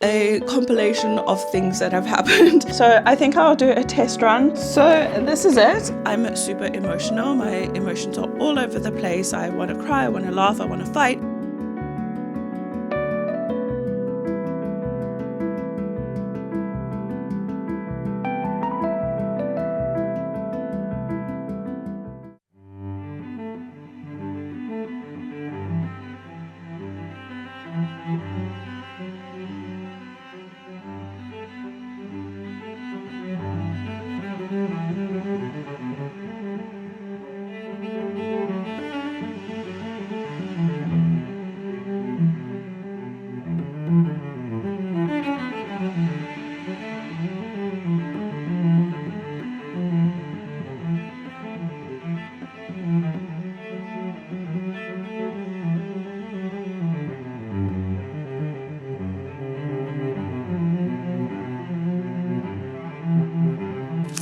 a compilation of things that have happened. So I think I'll do a test run. So this is it. I'm super emotional. My emotions are all over the place. I want to cry, I want to laugh, I want to fight.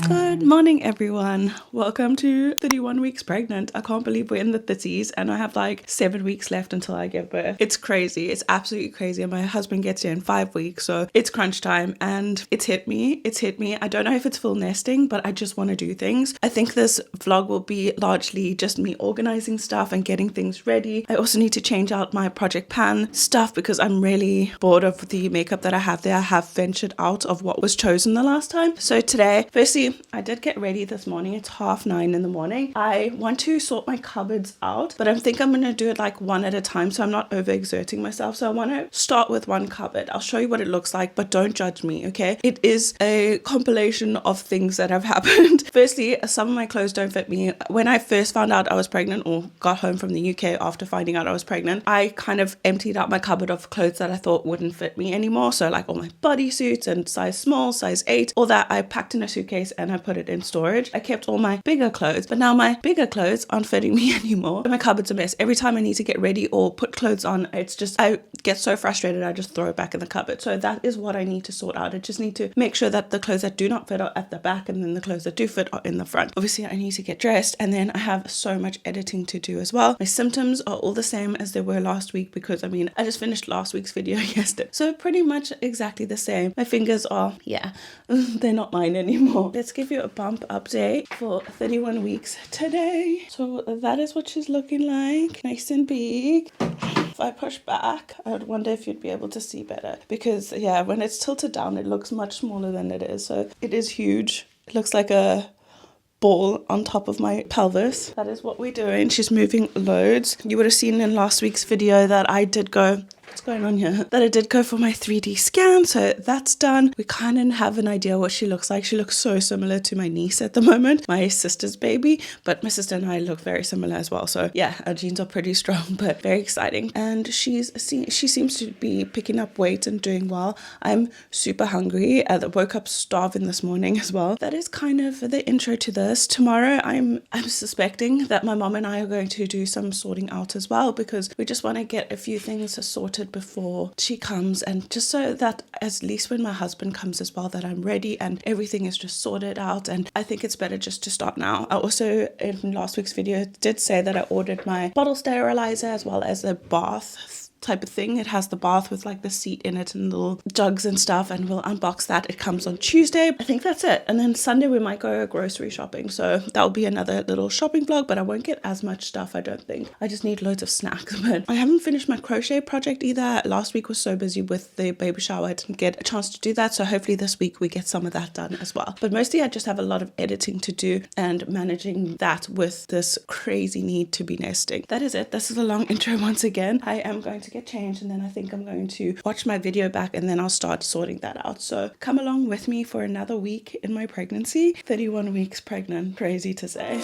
Good morning, everyone. Welcome to 31 weeks pregnant. I can't believe we're in the 30s and I have like 7 weeks left until I give birth. It's crazy. It's absolutely crazy. And my husband gets here in 5 weeks. So it's crunch time and it's hit me. I don't know if it's full nesting, but I just want to do things. I think this vlog will be largely just me organizing stuff and getting things ready. I also need to change out my Project Pan stuff because I'm really bored of the makeup that I have there. I have ventured out of what was chosen the last time. So today, firstly, I did get ready this morning. It's 9:30 in the morning. I want to sort my cupboards out, but I think I'm going to do it like one at a time so I'm not overexerting myself. So I want to start with one cupboard. I'll show you what it looks like, but don't judge me, okay? It is a compilation of things that have happened. Firstly, some of my clothes don't fit me. When I first found out I was pregnant or got home from the UK after finding out I was pregnant, I kind of emptied out my cupboard of clothes that I thought wouldn't fit me anymore. So like all my bodysuits and size small, size 8, all that I packed in a suitcase and I put it in storage. I kept all my bigger clothes, but now my bigger clothes aren't fitting me anymore. My cupboard's a mess. Every time I need to get ready or put clothes on, it's just, I get so frustrated, I just throw it back in the cupboard. So that is what I need to sort out. I just need to make sure that the clothes that do not fit are at the back and then the clothes that do fit are in the front. Obviously, I need to get dressed and then I have so much editing to do as well. My symptoms are all the same as they were last week because I just finished last week's video yesterday. So pretty much exactly the same. My fingers are, they're not mine anymore. Let's give you a bump update for 31 weeks today. So that is what she's looking like. Nice and big. If I push back, I would wonder if you'd be able to see better because when it's tilted down, it looks much smaller than it is. So it is huge. It looks like a ball on top of my pelvis. That is what we're doing. She's moving loads. You would have seen in last week's video that I did go, what's going on here? That I did go for my 3D scan. So that's done. We kind of have an idea what she looks like. She looks so similar to my niece at the moment, my sister's baby, but my sister and I look very similar as well. So yeah, our genes are pretty strong, but very exciting. And she seems to be picking up weight and doing well. I'm super hungry. I woke up starving this morning as well. That is kind of the intro to this. Tomorrow, I'm suspecting that my mom and I are going to do some sorting out as well because we just want to get a few things sorted before she comes, and just so that at least when my husband comes as well that I'm ready and everything is just sorted out. And I think it's better just to start now. I also in last week's video did say that I ordered my bottle sterilizer as well as a bath type of thing. It has the bath with like the seat in it and little jugs and stuff, and we'll unbox that. It comes on Tuesday. I think that's it. And then Sunday we might go grocery shopping, so that'll be another little shopping vlog, but I won't get as much stuff, I don't think. I just need loads of snacks. But I haven't finished my crochet project either. Last week was so busy with the baby shower I didn't get a chance to do that, so hopefully this week we get some of that done as well. But mostly I just have a lot of editing to do and managing that with this crazy need to be nesting. That is it. This is a long intro once again. I am going to get changed and then I think I'm going to watch my video back and then I'll start sorting that out. So come along with me for another week in my pregnancy. 31 weeks pregnant, crazy to say.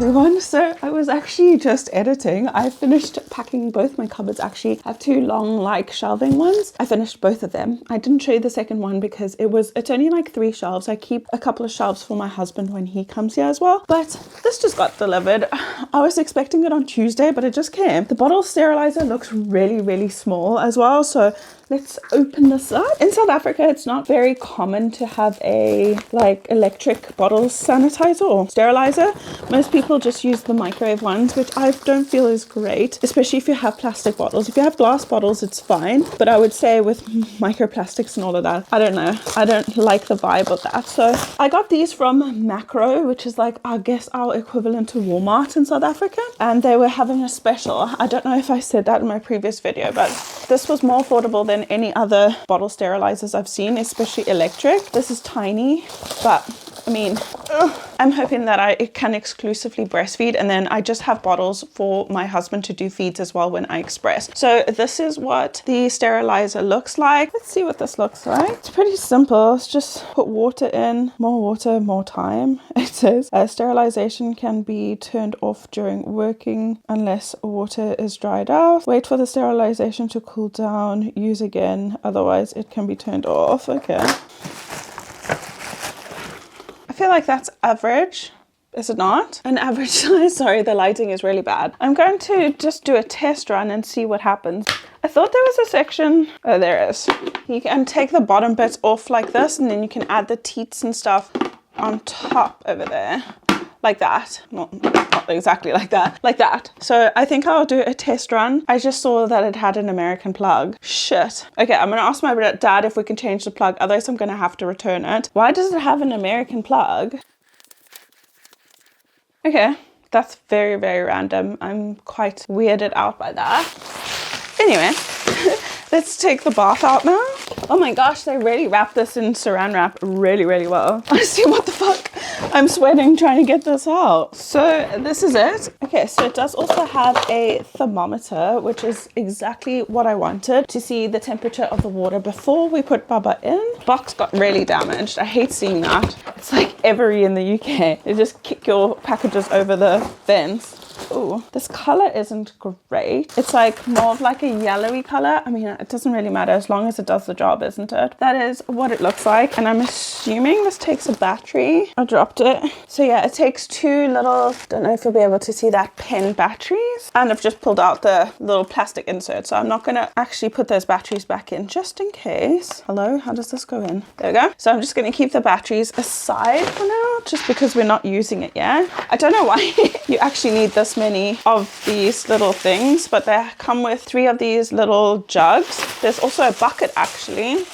everyone. So I was actually just editing. I finished packing both my cupboards. Actually, I have two long like shelving ones. I finished both of them. I didn't show you the second one because it's only like 3 shelves. I keep a couple of shelves for my husband when he comes here as well. But this just got delivered. I was expecting it on Tuesday, but it just came. The bottle sterilizer looks really, really small as well. So let's open this up. In South Africa, it's not very common to have a like electric bottle sanitizer or sterilizer. Most people just use the microwave ones, which I don't feel is great, especially if you have plastic bottles. If you have glass bottles, it's fine. But I would say with microplastics and all of that, I don't know. I don't like the vibe of that. So I got these from Macro, which is like, I guess, our equivalent to Walmart in South Africa. And they were having a special. I don't know if I said that in my previous video, but this was more affordable than any other bottle sterilizers I've seen, especially electric. This is tiny, but I mean, I'm hoping that I can exclusively breastfeed, and then I just have bottles for my husband to do feeds as well when I express. So this is what the sterilizer looks like. Let's see what this looks like. It's pretty simple. It's just put water in, more water, more time. It says sterilization can be turned off during working unless water is dried out. Wait for the sterilization to cool down. Use again, otherwise it can be turned off. Okay. I feel like that's average. Is it not? An average size? Sorry, the lighting is really bad. I'm going to just do a test run and see what happens. I thought there was a section. Oh, there is. You can take the bottom bits off like this, and then you can add the teats and stuff on top over there. Like that. Not exactly like that. Like that. So I think I'll do a test run. I just saw that it had an American plug. Shit. Okay, I'm going to ask my dad if we can change the plug. Otherwise, I'm going to have to return it. Why does it have an American plug? Okay, that's very, very random. I'm quite weirded out by that. Anyway, let's take the bath out now. Oh my gosh, they really wrapped this in saran wrap really, really well. Honestly, what the fuck? I'm sweating trying to get this out. So this is it. Okay, so it does also have a thermometer, which is exactly what I wanted, to see the temperature of the water before we put Baba in. Box got really damaged. I hate seeing that. It's like every in the UK. They just kick your packages over the fence. Oh, this color isn't great. It's like more of like a yellowy color. I mean, it doesn't really matter as long as it does the job, isn't it? That is what it looks like. And I'm assuming this takes a battery. I dropped it. So yeah, it takes 2 little, don't know if you'll be able to see that, pen batteries. And I've just pulled out the little plastic insert. So I'm not going to actually put those batteries back in just in case. Hello, how does this go in? There we go. So I'm just going to keep the batteries aside for now, just because we're not using it yet. I don't know why you actually need this many of these little things, but they come with 3 of these little jugs. There's also a bucket, actually,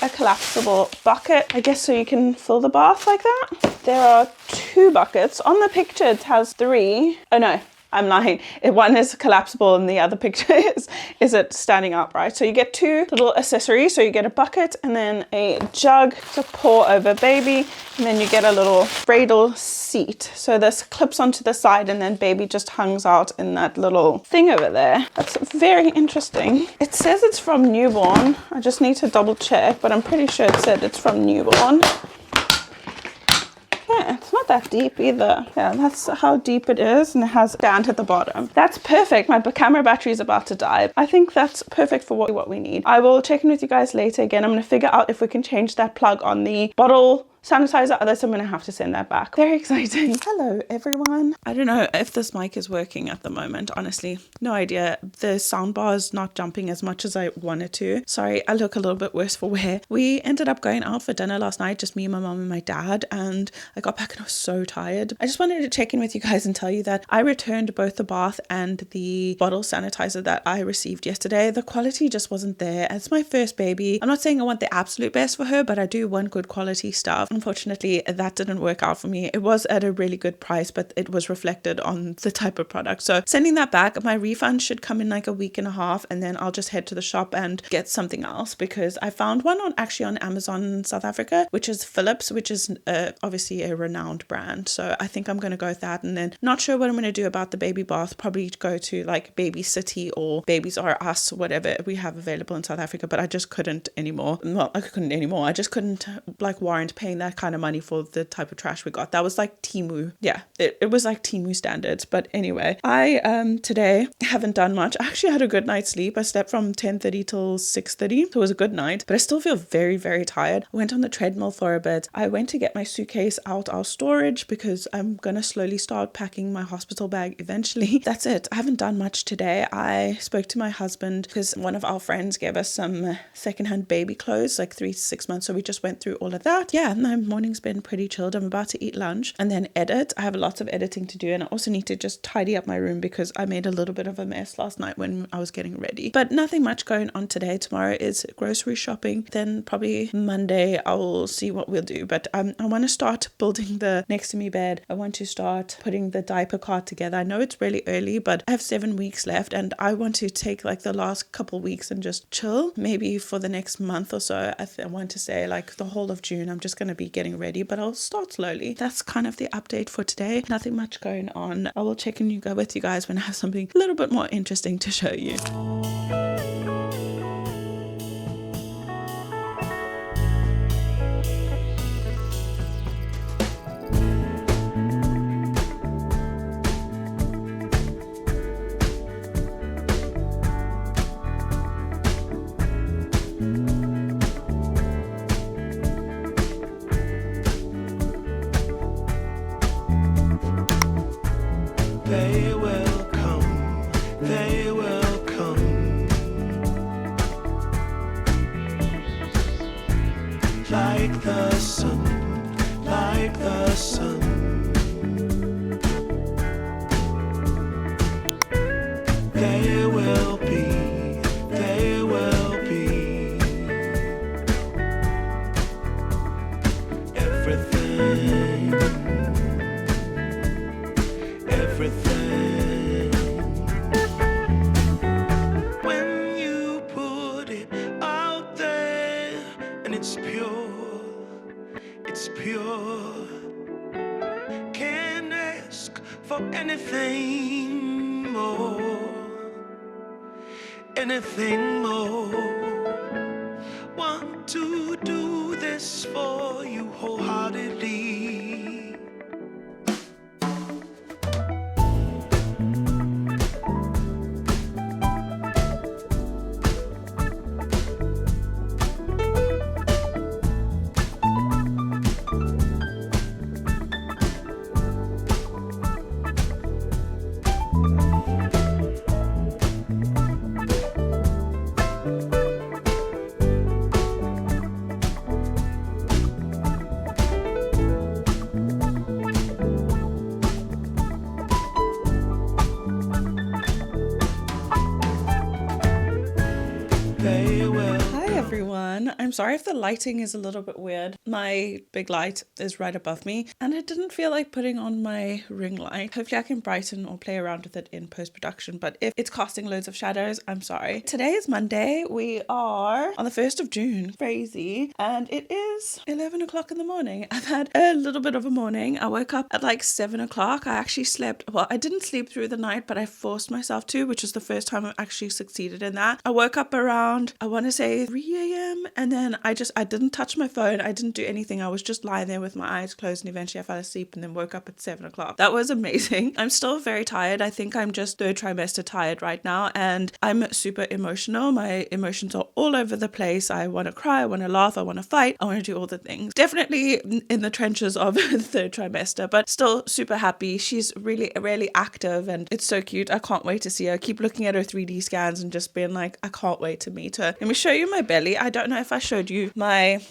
a collapsible bucket, I guess, so you can fill the bath like that. There are 2 buckets. On the picture it has 3. Oh no, I'm lying. One is collapsible and the other picture is it standing upright. So you get 2 little accessories. So you get a bucket and then a jug to pour over baby. And then you get a little cradle seat. So this clips onto the side and then baby just hangs out in that little thing over there. That's very interesting. It says it's from newborn. I just need to double check, but I'm pretty sure it said it's from newborn. Yeah, it's not that deep either. Yeah, that's how deep it is, and it has stand at the bottom. That's perfect. My camera battery is about to die. I think that's perfect for what we need. I will check in with you guys later again. I'm going to figure out if we can change that plug on the bottle sanitizer, otherwise I'm going to have to send that back. Very exciting. Hello everyone. I don't know if this mic is working at the moment, honestly. No idea. The soundbar is not jumping as much as I wanted to. Sorry, I look a little bit worse for wear. We ended up going out for dinner last night, just me, my mom and my dad, and I got back and I was so tired. I just wanted to check in with you guys and tell you that I returned both the bath and the bottle sanitizer that I received yesterday. The quality just wasn't there. It's my first baby. I'm not saying I want the absolute best for her, but I do want good quality stuff. Unfortunately, that didn't work out for me. It was at a really good price, but it was reflected on the type of product. So sending that back, my refund should come in like a week and a half, and then I'll just head to the shop and get something else, because I found one actually on Amazon in South Africa, which is Philips, which is obviously a renowned brand. So I think I'm going to go with that, and then not sure what I'm going to do about the baby bath. Probably go to like Baby City or Babies R Us, whatever we have available in South Africa, but I just couldn't anymore. Well, I couldn't anymore. I just couldn't like warrant paying that that kind of money for the type of trash we got. That was like Temu. Yeah, it was like Temu standards. But anyway, I today haven't done much. I actually had a good night's sleep. I slept from 10:30 till 6:30. So it was a good night, but I still feel very, very tired. I went on the treadmill for a bit. I went to get my suitcase out our storage because I'm going to slowly start packing my hospital bag eventually. That's it. I haven't done much today. I spoke to my husband because one of our friends gave us some secondhand baby clothes, like 3 to 6 months. So we just went through all of that. Yeah, my morning's been pretty chilled. I'm about to eat lunch and then edit. I have lots of editing to do, and I also need to just tidy up my room because I made a little bit of a mess last night when I was getting ready. But nothing much going on today. Tomorrow is grocery shopping. Then probably Monday I will see what we'll do. But I want to start building the next to me bed. I want to start putting the diaper cart together. I know it's really early, but I have 7 weeks left and I want to take like the last couple weeks and just chill. Maybe for the next month or so. I want to say like the whole of June I'm just going to be getting ready, but I'll start slowly. That's kind of the update for today. Nothing much going on. I will check in with you guys when I have something a little bit more interesting to show you. They will come, they will come, like the sun, like the sun. They will be, they will be everything, everything. When you put it out there and it's pure, it's pure. Can't ask for anything more, anything more. Want to do this for you wholeheartedly. Hi everyone. I'm sorry if the lighting is a little bit weird. My big light is right above me and I didn't feel like putting on my ring light. Hopefully I can brighten or play around with it in post-production, but if it's casting loads of shadows, I'm sorry. Today is Monday. We are on the 1st of June. Crazy. And it is 11 o'clock in the morning. I've had a little bit of a morning. I woke up at like 7 o'clock. I actually slept, well, I didn't sleep through the night, but I forced myself to, which is the first time I've actually succeeded in that. I woke up around, I want to say 3 a.m. and then I didn't touch my phone. I didn't do anything. I was just lying there with my eyes closed and eventually I fell asleep and then woke up at 7 o'clock. That was amazing. I'm still very tired. I think I'm just third trimester tired right now and I'm super emotional. My emotions are all over the place. I want to cry, I want to laugh, I want to fight, I want to do all the things. Definitely in the trenches of the third trimester, but still super happy. She's really, really active and it's so cute. I can't wait to see her. I keep looking at her 3D scans and just being like, I can't wait to meet her. Let me show you my belly. I don't know if I showed you my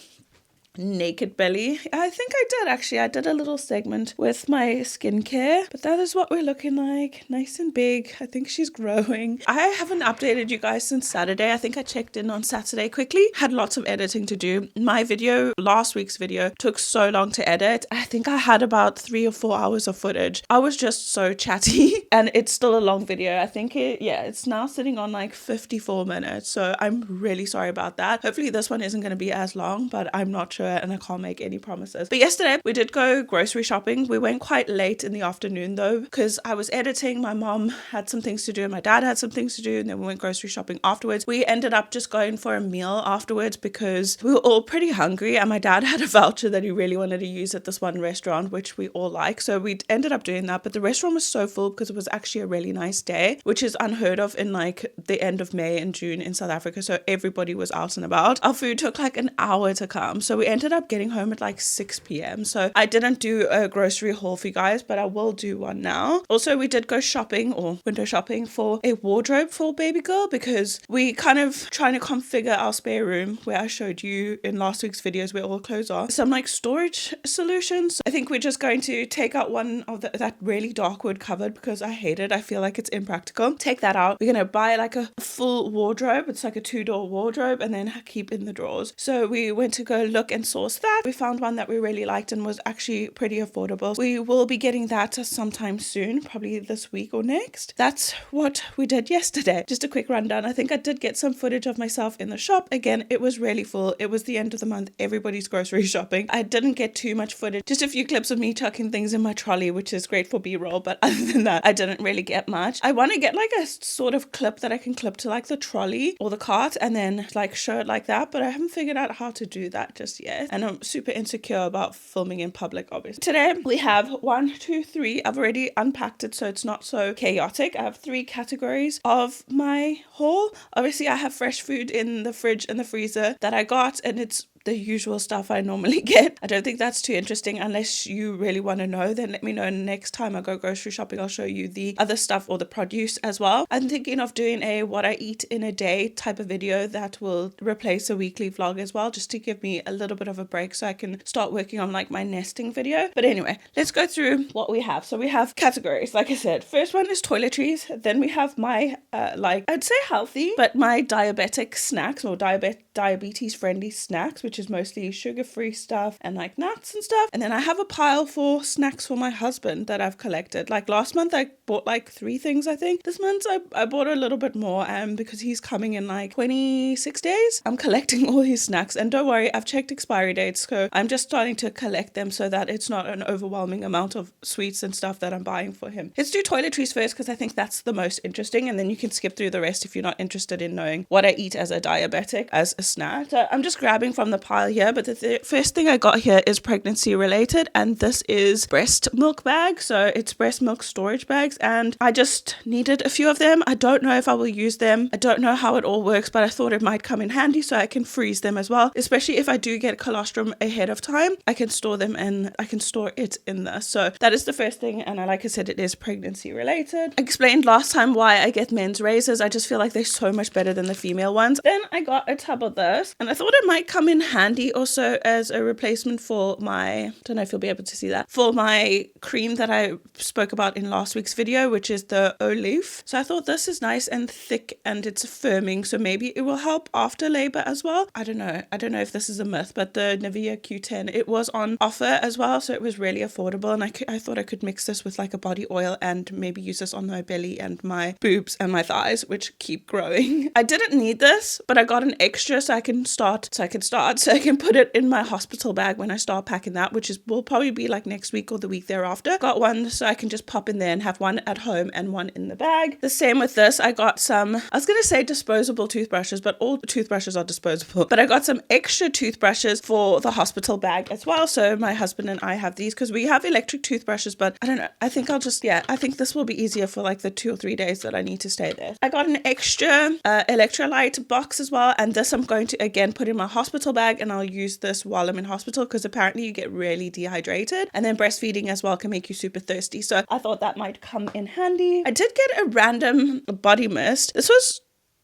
naked belly. I think I did actually. I did a little segment with my skincare, but that is what we're looking like. Nice and big. I think she's growing. I haven't updated you guys since Saturday. I think I checked in on Saturday quickly. Had lots of editing to do. My video, last week's video, took so long to edit. I think I had about 3 or 4 hours of footage. I was just so chatty and it's still a long video. I think it's now sitting on like 54 minutes. So I'm really sorry about that. Hopefully this one isn't going to be as long, but I'm not sure sure and I can't make any promises. But yesterday we did go grocery shopping. We went quite late in the afternoon though, because I was editing. My mom had some things to do and my dad had some things to do, and then we went grocery shopping afterwards. We ended up just going for a meal afterwards because we were all pretty hungry, and my dad had a voucher that he really wanted to use at this one restaurant, which we all like. So we ended up doing that, but the restaurant was so full because it was actually a really nice day, which is unheard of in like the end of May and June in South Africa. So everybody was out and about. Our food took like an hour to come, so we ended up getting home at like 6 p.m. So I didn't do a grocery haul for you guys, but I will do one now. Also, we did go shopping or window shopping for a wardrobe for baby girl, because we kind of trying to configure our spare room where I showed you in last week's videos where all clothes are, some like storage solutions. I think we're just going to take out one of that really dark wood cupboard because I hate it. I feel like it's impractical. Take that out. We're going to buy like a full wardrobe. It's like a 2-door wardrobe, and then keep in the drawers. So we went to go look and source that. We found one that we really liked and was actually pretty affordable. We will be getting that sometime soon, probably this week or next. That's what we did yesterday. Just a quick rundown. I think I did get some footage of myself in the shop. Again, it was really full. It was the end of the month. Everybody's grocery shopping. I didn't get too much footage. Just a few clips of me chucking things in my trolley, which is great for B-roll. But other than that, I didn't really get much. I want to get like a sort of clip that I can clip to like the trolley or the cart and then like show it like that. But I haven't figured out how to do that just yet. And I'm super insecure about filming in public, obviously. Today we have 1, 2, 3. I've already unpacked it so it's not so chaotic. I have 3 categories of my haul. Obviously, I have fresh food in the fridge and the freezer that I got, and it's the usual stuff I normally get. I don't think that's too interesting. Unless you really want to know, then let me know. Next time I go grocery shopping, I'll show you the other stuff or the produce as well. I'm thinking of doing a what I eat in a day type of video that will replace a weekly vlog as well, just to give me a little bit of a break so I can start working on like my nesting video. But anyway, let's go through what we have. So we have categories, like I said. First one is toiletries. Then we have my like I'd say healthy, but my diabetic snacks or diabetes friendly snacks, which is mostly sugar-free stuff and like nuts and stuff. And then I have a pile for snacks for my husband that I've collected. Like last month I bought like 3 things, I think. This month I bought a little bit more because he's coming in like 26 days. I'm collecting all his snacks, and don't worry, I've checked expiry dates, so I'm just starting to collect them so that it's not an overwhelming amount of sweets and stuff that I'm buying for him. Let's do toiletries first because I think that's the most interesting, and then you can skip through the rest if you're not interested in knowing what I eat as a diabetic as a snack. So I'm just grabbing from the pile here, but the first thing I got here is pregnancy related, and this is breast milk bags. So it's breast milk storage bags, and I just needed a few of them. I don't know if I will use them. I don't know how it all works, but I thought it might come in handy so I can freeze them as well, especially if I do get colostrum ahead of time. I can store them and I can store it in this. So that is the first thing, and like I said, it is pregnancy related. I explained last time why I get men's razors. I just feel like they're so much better than the female ones. Then I got a tub of this, and I thought it might come in handy also as a replacement for my, don't know if you'll be able to see that, for my cream that I spoke about in last week's video, which is the Olive. So I thought this is nice and thick and it's firming, so maybe it will help after labor as well. I don't know if this is a myth, but the Nivea Q10, it was on offer as well, so it was really affordable, and I thought I could mix this with like a body oil and maybe use this on my belly and my boobs and my thighs, which keep growing. I didn't need this, but I got an extra so I can put it in my hospital bag when I start packing that, which will probably be like next week or the week thereafter. Got one so I can just pop in there and have one at home and one in the bag. The same with this. I got some, I was going to say disposable toothbrushes, but all toothbrushes are disposable. But I got some extra toothbrushes for the hospital bag as well. So my husband and I have these because we have electric toothbrushes, but I don't know. I think I think this will be easier for like the 2 or 3 days that I need to stay there. I got an extra electrolyte box as well. And this I'm going to again put in my hospital bag, and I'll use this while I'm in hospital because apparently you get really dehydrated, and then breastfeeding as well can make you super thirsty. So I thought that might come in handy. I did get a random body mist. This was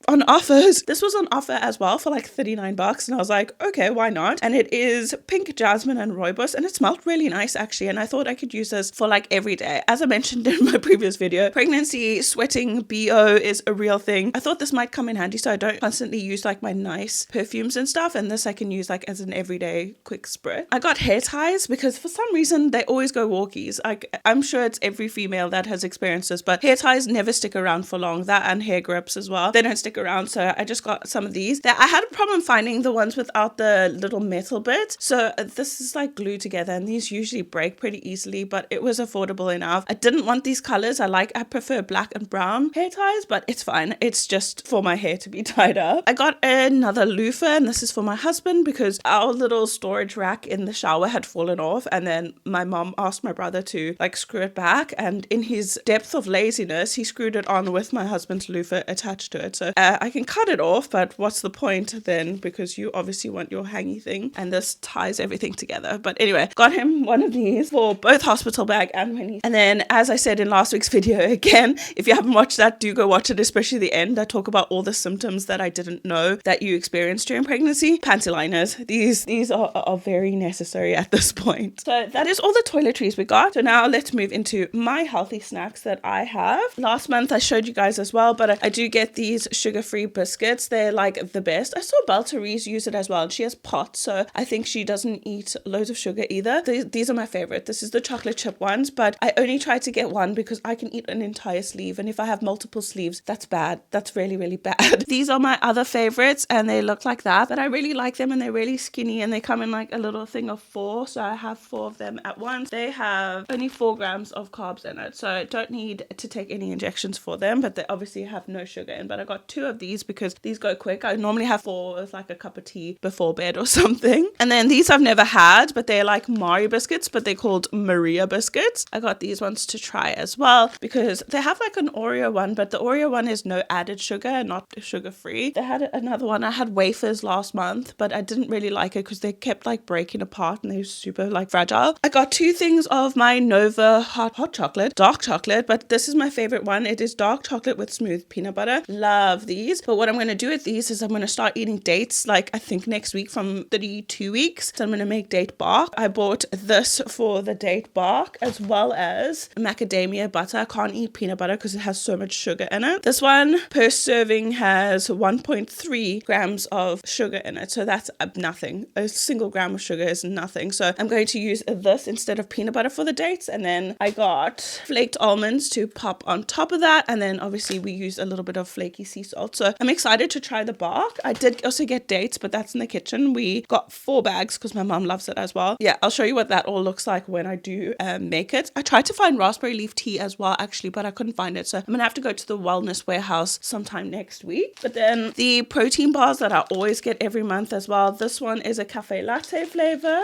on offers. This was on offer as well for like $39, and I was like, okay, why not? And it is pink jasmine and rooibos, and it smelled really nice actually, and I thought I could use this for like every day. As I mentioned in my previous video, pregnancy sweating BO is a real thing. I thought this might come in handy so I don't constantly use like my nice perfumes and stuff, and this I can use like as an everyday quick spray. I got hair ties because for some reason they always go walkies. I'm sure it's every female that has experienced this, but hair ties never stick around for long. That and hair grips as well, they don't stick stick around, so I just got some of these. I had a problem finding the ones without the little metal bit, so this is like glued together, and these usually break pretty easily, but it was affordable enough. I didn't want these colors. I prefer black and brown hair ties, but it's fine. It's just for my hair to be tied up. I got another loofah, and this is for my husband because our little storage rack in the shower had fallen off, and then my mom asked my brother to like screw it back, and in his depth of laziness he screwed it on with my husband's loofah attached to it. So I can cut it off, but what's the point then, because you obviously want your hangy thing, and this ties everything together. But anyway, got him one of these for both hospital bag and Winnie. And then, as I said in last week's video, again, if you haven't watched that, do go watch it, especially the end. I talk about all the symptoms that I didn't know that you experienced during pregnancy. Panty liners. These are very necessary at this point. So that is all the toiletries we got. So now let's move into my healthy snacks that I have. Last month I showed you guys as well, but I do get these sugar-free biscuits. They're like the best. I saw Belteries use it as well, and she has POTS, so I think she doesn't eat loads of sugar either. These are my favorite. This is the chocolate chip ones, but I only try to get one because I can eat an entire sleeve, and if I have multiple sleeves, that's bad. That's really, really bad. These are my other favorites, and they look like that, but I really like them, and they're really skinny, and they come in like a little thing of 4, so I have 4 of them at once. They have only 4 grams of carbs in it, so I don't need to take any injections for them, but they obviously have no sugar in. But I got 2 of these because these go quick. I normally have 4 with like a cup of tea before bed or something. And then these I've never had, but they're like Mari biscuits, but they're called Maria biscuits. I got these ones to try as well because they have like an Oreo one, but the Oreo one is no added sugar, not sugar free. They had another one. I had wafers last month, but I didn't really like it because they kept like breaking apart and they were super like fragile. I got 2 things of my Nova hot chocolate, dark chocolate, but this is my favorite one. It is dark chocolate with smooth peanut butter. Love these. But what I'm going to do with these is I'm going to start eating dates like I think next week from 32 weeks. So I'm going to make date bark. I bought this for the date bark as well as macadamia butter. I can't eat peanut butter because it has so much sugar in it. This one per serving has 1.3 grams of sugar in it. So that's nothing. A single gram of sugar is nothing. So I'm going to use this instead of peanut butter for the dates. And then I got flaked almonds to pop on top of that. And then obviously we used a little bit of flaky sea salt. So I'm excited to try the bark. I did also get dates, but that's in the kitchen. We got 4 bags because my mom loves it as well. Yeah, I'll show you what that all looks like when I do make it. I tried to find raspberry leaf tea as well actually, but I couldn't find it. So I'm gonna have to go to the wellness warehouse sometime next week. But then the protein bars that I always get every month as well. This one is a cafe latte flavor.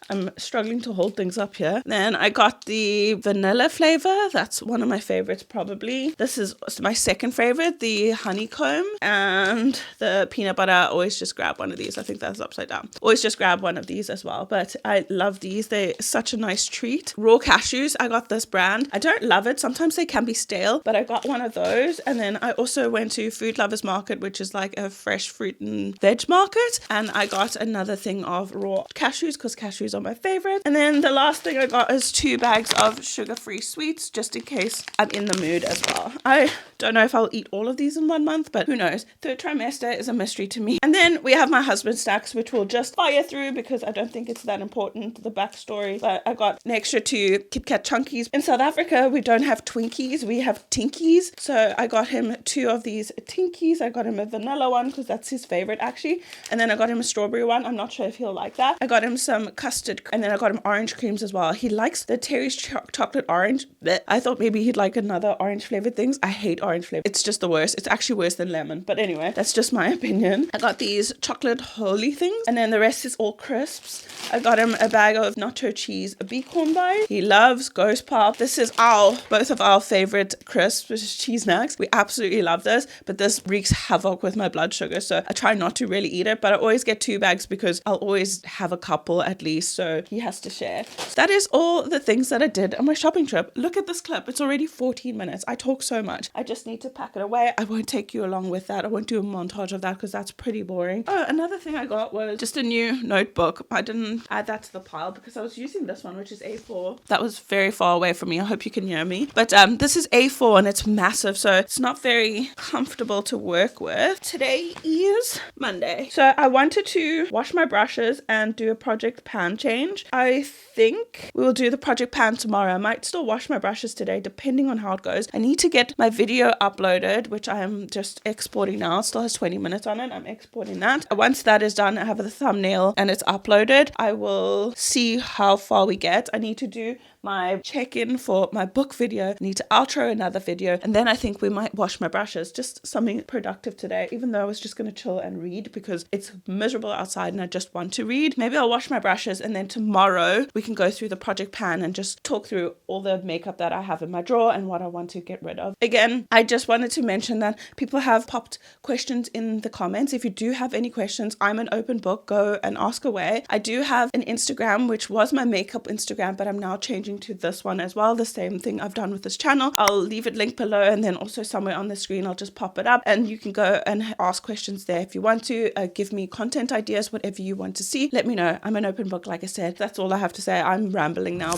I'm struggling to hold things up here. Then I got the vanilla flavor. That's one of my favorites probably. This is my second favorite, the honeycomb, and the peanut butter. I always just grab one of these. I think that's upside down. Always just grab one of these as well. But I love these. They're such a nice treat. Raw cashews. I got this brand. I don't love it. Sometimes they can be stale, but I got one of those. And then I also went to Food Lovers Market, which is like a fresh fruit and veg market. And I got another thing of raw cashews because cashews are my favorite. And then the last thing I got is 2 bags of sugar-free sweets just in case I'm in the mood as well. I don't know if I'll eat all of these in 1 month, but who knows? 3rd trimester is a mystery to me. And then we have my husband's snacks, which we'll just fire through because I don't think it's that important, the backstory. But I got an extra 2 Kit Kat Chunkies. In South Africa, we don't have Twinkies, we have Tinkies. So I got him 2 of these Tinkies. I got him a vanilla one because that's his favorite actually. And then I got him a strawberry one. I'm not sure if he'll like that. I got him some custard, and then I got him orange creams as well. He likes the Terry's chocolate orange. Blech. I thought maybe he'd like another orange flavored things. I hate orange flavor. It's just the worst. It's actually worse than lemon. But anyway, that's just my opinion. I got these chocolate holy things, and then the rest is all crisps. I got him a bag of nacho cheese beacon bite. He loves Ghost Pop. This is both of our favorite crisps, which is cheese snacks. We absolutely love this, but this wreaks havoc with my blood sugar. So I try not to really eat it, but I always get 2 bags because I'll always have a couple at least. So he has to share. So that is all the things that I did on my shopping trip. Look at this clip. It's already 14 minutes. I talk so much. I just need to pack it away. I won't take you along with that. I won't do a montage of that because that's pretty boring. Oh, another thing I got was just a new notebook. I didn't add that to the pile because I was using this one, which is A4. That was very far away from me. I hope you can hear me. But this is A4 and it's massive, so it's not very comfortable to work with. Today is Monday. So I wanted to wash my brushes and do a project pan change. I think we will do the project pan tomorrow. I might still wash my brushes today, depending on how it goes. I need to get my video uploaded, which I am just exporting now. It still has 20 minutes on it. I'm exporting that. Once that is done, I have the thumbnail and it's uploaded. I will see how far we get. I need to do my check-in for my book video. I need to outro another video, and then I think we might wash my brushes. Just something productive today, even though I was just going to chill and read because it's miserable outside and I just want to read. Maybe I'll wash my brushes, and then tomorrow we can go through the project pan and just talk through all the makeup that I have in my drawer and what I want to get rid of. Again, I just wanted to mention that people have popped questions in the comments. If you do have any questions, I'm an open book. Go and ask away. I do have an Instagram, which was my makeup Instagram, but I'm now changing to this one as well. The same thing I've done with this channel. I'll leave it linked below, and then also somewhere on the screen I'll just pop it up, and you can go and ask questions there if you want to. Give me content ideas, whatever you want to see. Let me know. I'm an open book, like I said. That's all I have to say. I'm rambling now.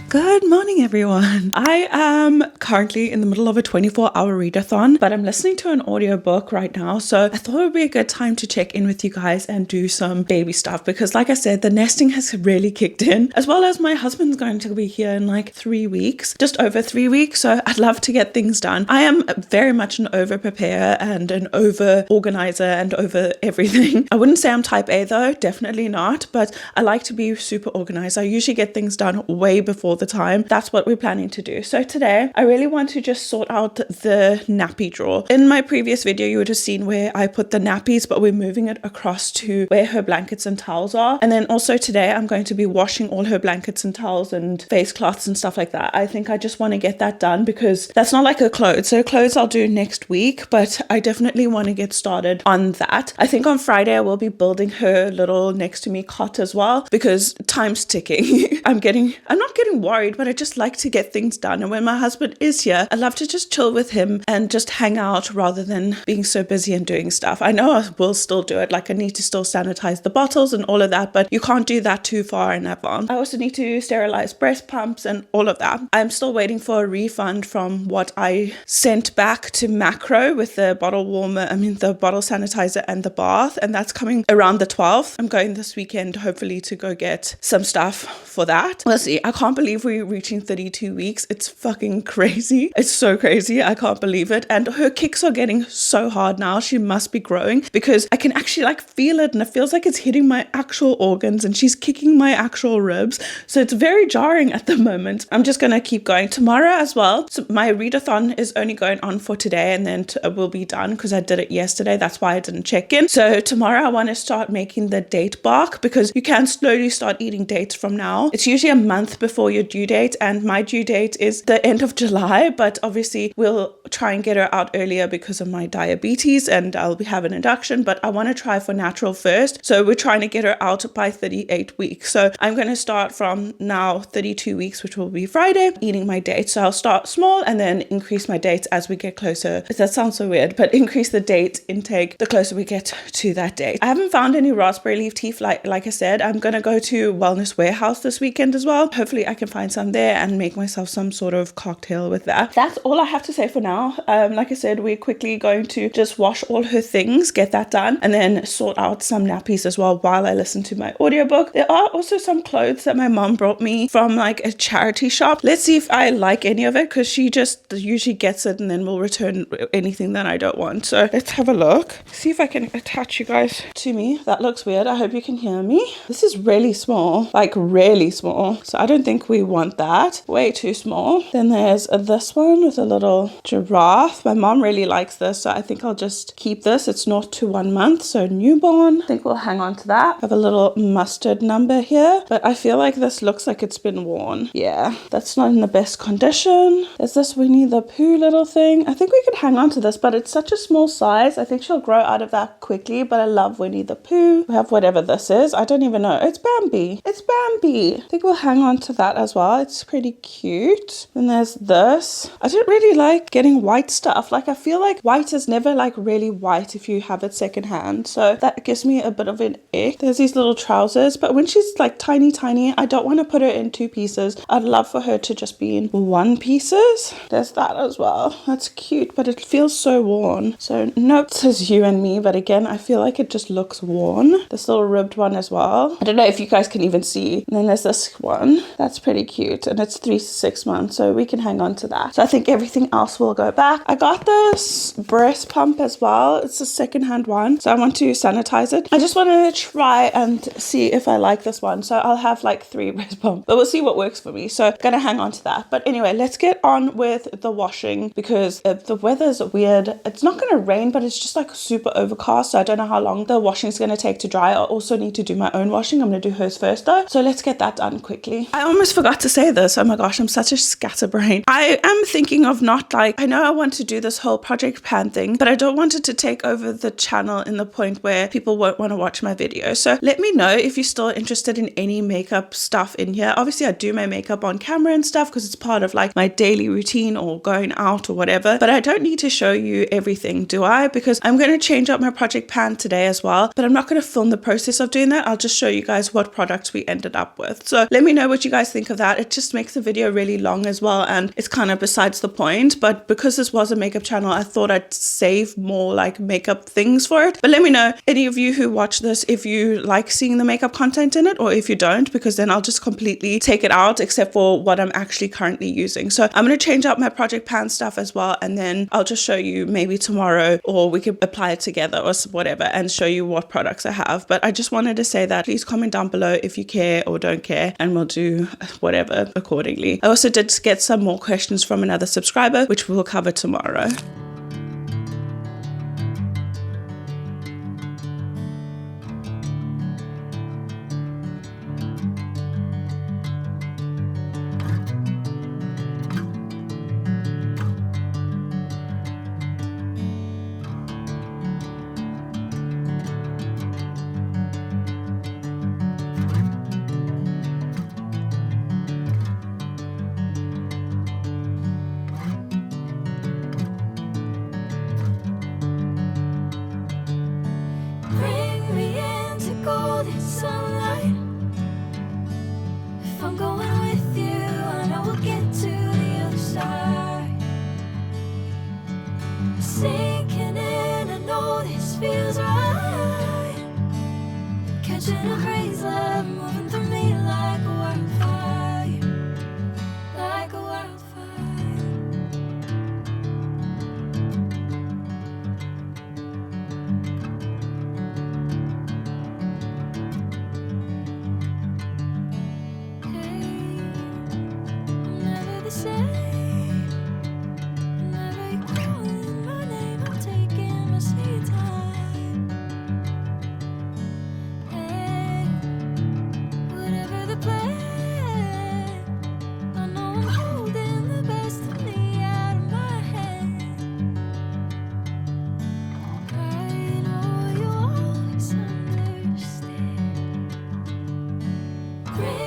Good morning, everyone. I am currently in the middle of a 24-hour readathon, but I'm listening to an audiobook right now. So I thought it would be a good time to check in with you guys and do some baby stuff because, like I said, the nesting has really kicked in, as well as my husband's going to be here in like 3 weeks, just over 3 weeks. So I'd love to get things done. I am very much an over-preparer and an over-organizer and over everything. I wouldn't say I'm type A though, definitely not, but I like to be super organized. I usually get things done way before the time. That's what we're planning to do. So today I really want to just sort out the nappy drawer. In my previous video you would have seen where I put the nappies, but we're moving it across to where her blankets and towels are. And then also today I'm going to be washing all her blankets and towels and face cloths and stuff like that. I think I just want to get that done because that's not like her clothes. So clothes I'll do next week, but I definitely want to get started on that. I think on Friday I will be building her little next to me cot as well because time's ticking. I'm not getting worried, but I just like to get things done. And when my husband is here, I love to just chill with him and just hang out rather than being so busy and doing stuff. I know I will still do it. Like I need to still sanitize the bottles and all of that, but you can't do that too far in advance. I also need to sterilize breast pumps and all of that. I'm still waiting for a refund from what I sent back to Macro with the bottle warmer, the bottle sanitizer and the bath, and that's coming around the 12th. I'm going this weekend hopefully to go get some stuff for that. We'll see. I can't believe we're reaching 32 weeks. It's fucking crazy. It's so crazy. I can't believe it. And her kicks are getting so hard now. She must be growing because I can actually like feel it and it feels like it's hitting my actual organs and she's kicking my actual ribs. So it's very jarring at the moment. I'm just going to keep going tomorrow as well. So my readathon is only going on for today and then will be done because I did it yesterday. That's why I didn't check in. So tomorrow I want to start making the date bark because you can slowly start eating dates from now. It's usually a month before your due date, and my due date is the end of July, but obviously we'll try and get her out earlier because of my diabetes and I'll have an induction, but I want to try for natural first. So we're trying to get her out by 38 weeks. So I'm going to start from now 32 weeks, which will be Friday, eating my dates. So I'll start small and then increase my dates as we get closer. That sounds so weird, but increase the date intake the closer we get to that date. I haven't found any raspberry leaf tea. Like I said, I'm going to go to Wellness Warehouse this weekend as well. Hopefully I can find some there and make myself some sort of cocktail with that. That's all I have to say for now. Like I said, we're quickly going to just wash all her things, get that done, and then sort out some nappies as well while I listen to my audiobook. There are also some clothes that my mom brought me from like a charity shop. Let's see if I like any of it because she just usually gets it and then will return anything that I don't want. So let's have a look. See if I can attach you guys to me. That looks weird. I hope you can hear me. This is really small, like really small. So I don't think we want that. Way too small. Then there's this one with a little giraffe. My mom really likes this, so I think I'll just keep this. It's 0 to 1 month, so newborn. I think we'll hang on to that. I have a little mustard number here, but I feel like this looks like it's been worn. Yeah, that's not in the best condition. There's this Winnie the Pooh little thing. I think we could hang on to this, but it's such a small size. I think she'll grow out of that quickly, but I love Winnie the Pooh. We have whatever this is. I don't even know. It's Bambi. It's Bambi. I think we'll hang on to that as as well. It's pretty cute. And there's this. I don't really like getting white stuff. Like I feel like white is never like really white if you have it secondhand. So that gives me a bit of an ick. There's these little trousers, but when she's like tiny, I don't want to put her in 2 pieces. I'd love for her to just be in 1 pieces. There's that as well. That's cute, but it feels so worn. So nope, it says you and me, but again, I feel like it just looks worn. This little ribbed one as well. I don't know if you guys can even see. And then there's this one. That's pretty cute, and it's 3 to 6 months, so we can hang on to that. So I think everything else will go back. I got this breast pump as well. It's a secondhand one, so I want to sanitize it. I just wanted to try and see if I like this one. So I'll have like 3 breast pumps, but we'll see what works for me. So I'm gonna hang on to that. But anyway, let's get on with the washing because the weather's weird. It's not gonna rain, but it's just like super overcast, so I don't know how long the washing is gonna take to dry. I also need to do my own washing. I'm gonna do hers first though, so let's get that done quickly. I almost forgot to say this. Oh my gosh, I'm such a scatterbrain. I am thinking of not like, I know I want to do this whole project pan thing, but I don't want it to take over the channel in the point where people won't want to watch my video. So let me know if you're still interested in any makeup stuff in here. Obviously I do my makeup on camera and stuff because it's part of like my daily routine or going out or whatever, but I don't need to show you everything, do I? Because I'm going to change up my project pan today as well, but I'm not going to film the process of doing that. I'll just show you guys what products we ended up with. So let me know what you guys think of that. It just makes the video really long as well, and it's kind of besides the point, but because this was a makeup channel, I thought I'd save more like makeup things for it. But let me know, any of you who watch this, if you like seeing the makeup content in it or if you don't, because then I'll just completely take it out except for what I'm actually currently using. So I'm going to change up my project pan stuff as well, and then I'll just show you maybe tomorrow, or we could apply it together or whatever and show you what products I have. But I just wanted to say that please comment down below if you care or don't care, and we'll do whatever accordingly. I also did get some more questions from another subscriber, which we'll cover tomorrow.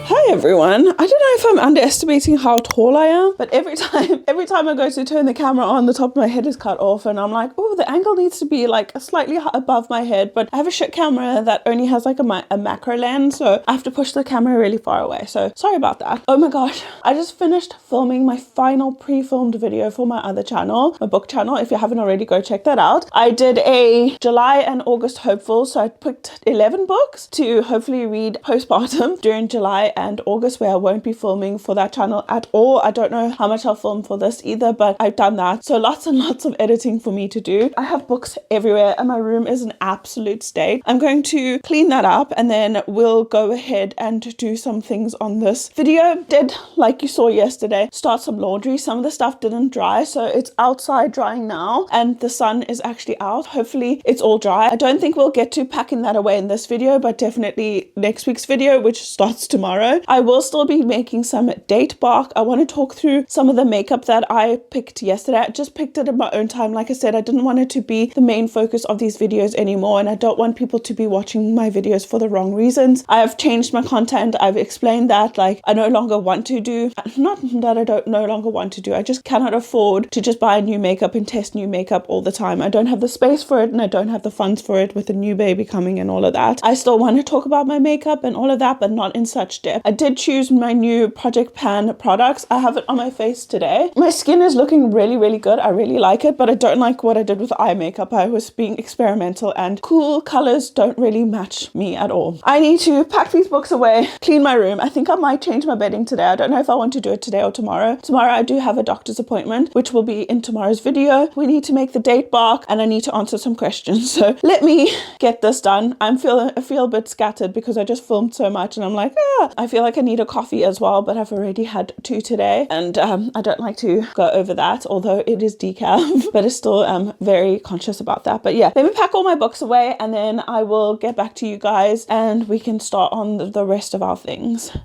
Hi everyone. I don't know if I'm underestimating how tall I am, but every time I go to turn the camera on, the top of my head is cut off and I'm like, oh, the angle needs to be like slightly above my head, but I have a shit camera that only has like a macro lens, so I have to push the camera really far away, so sorry about that. Oh my gosh, I just finished filming my final pre-filmed video for my other channel, my book channel. If you haven't already, go check that out. I did a July and August hopeful, so I picked 11 books to hopefully read postpartum during July and August, where I won't be filming for that channel at all. I don't know how much I'll film for this either, but I've done that. So lots and lots of editing for me to do. I have books everywhere and my room is an absolute state. I'm going to clean that up and then we'll go ahead and do some things on this video. Did, like you saw yesterday, start some laundry. Some of the stuff didn't dry, so it's outside drying now and the sun is actually out. Hopefully it's all dry. I don't think we'll get to packing that away in this video, but definitely next week's video, which starts tomorrow. I will still be making some date bark. I want to talk through some of the makeup that I picked yesterday. I just picked it in my own time. Like I said, I didn't want it to be the main focus of these videos anymore, and I don't want people to be watching my videos for the wrong reasons. I have changed my content. I've explained that, like, I no longer want to do, not that I don't no longer want to do, I just cannot afford to just buy new makeup and test new makeup all the time. I don't have the space for it, and I don't have the funds for it with a new baby coming and all of that. I still want to talk about my makeup and all of that, but not in such depth. I did choose my new Project Pan products. I have it on my face today. My skin is looking really, really good. I really like it, but I don't like what I did with eye makeup. I was being experimental, and cool colors don't really match me at all. I need to pack these books away, clean my room. I think I might change my bedding today. I don't know if I want to do it today or tomorrow. Tomorrow I do have a doctor's appointment, which will be in tomorrow's video. We need to make the date bark, and I need to answer some questions. So let me get this done. I feel a bit scattered because I just filmed so much, and I'm like, I feel like I need a coffee as well, but I've already had 2 today, and I don't like to go over that, although it is decaf, but it's still very conscious about that. But yeah, let me pack all my books away, and then I will get back to you guys, and we can start on the rest of our things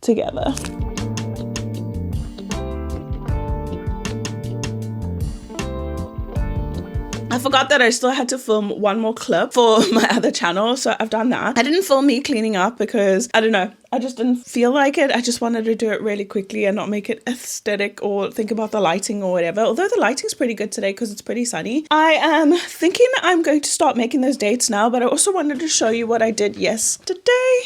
together. I forgot that I still had to film one more clip for my other channel, so I've done that. I didn't film me cleaning up because, I don't know, I just didn't feel like it. I just wanted to do it really quickly and not make it aesthetic or think about the lighting or whatever. Although the lighting's pretty good today because it's pretty sunny. I am thinking I'm going to start making those dates now, but I also wanted to show you what I did yesterday.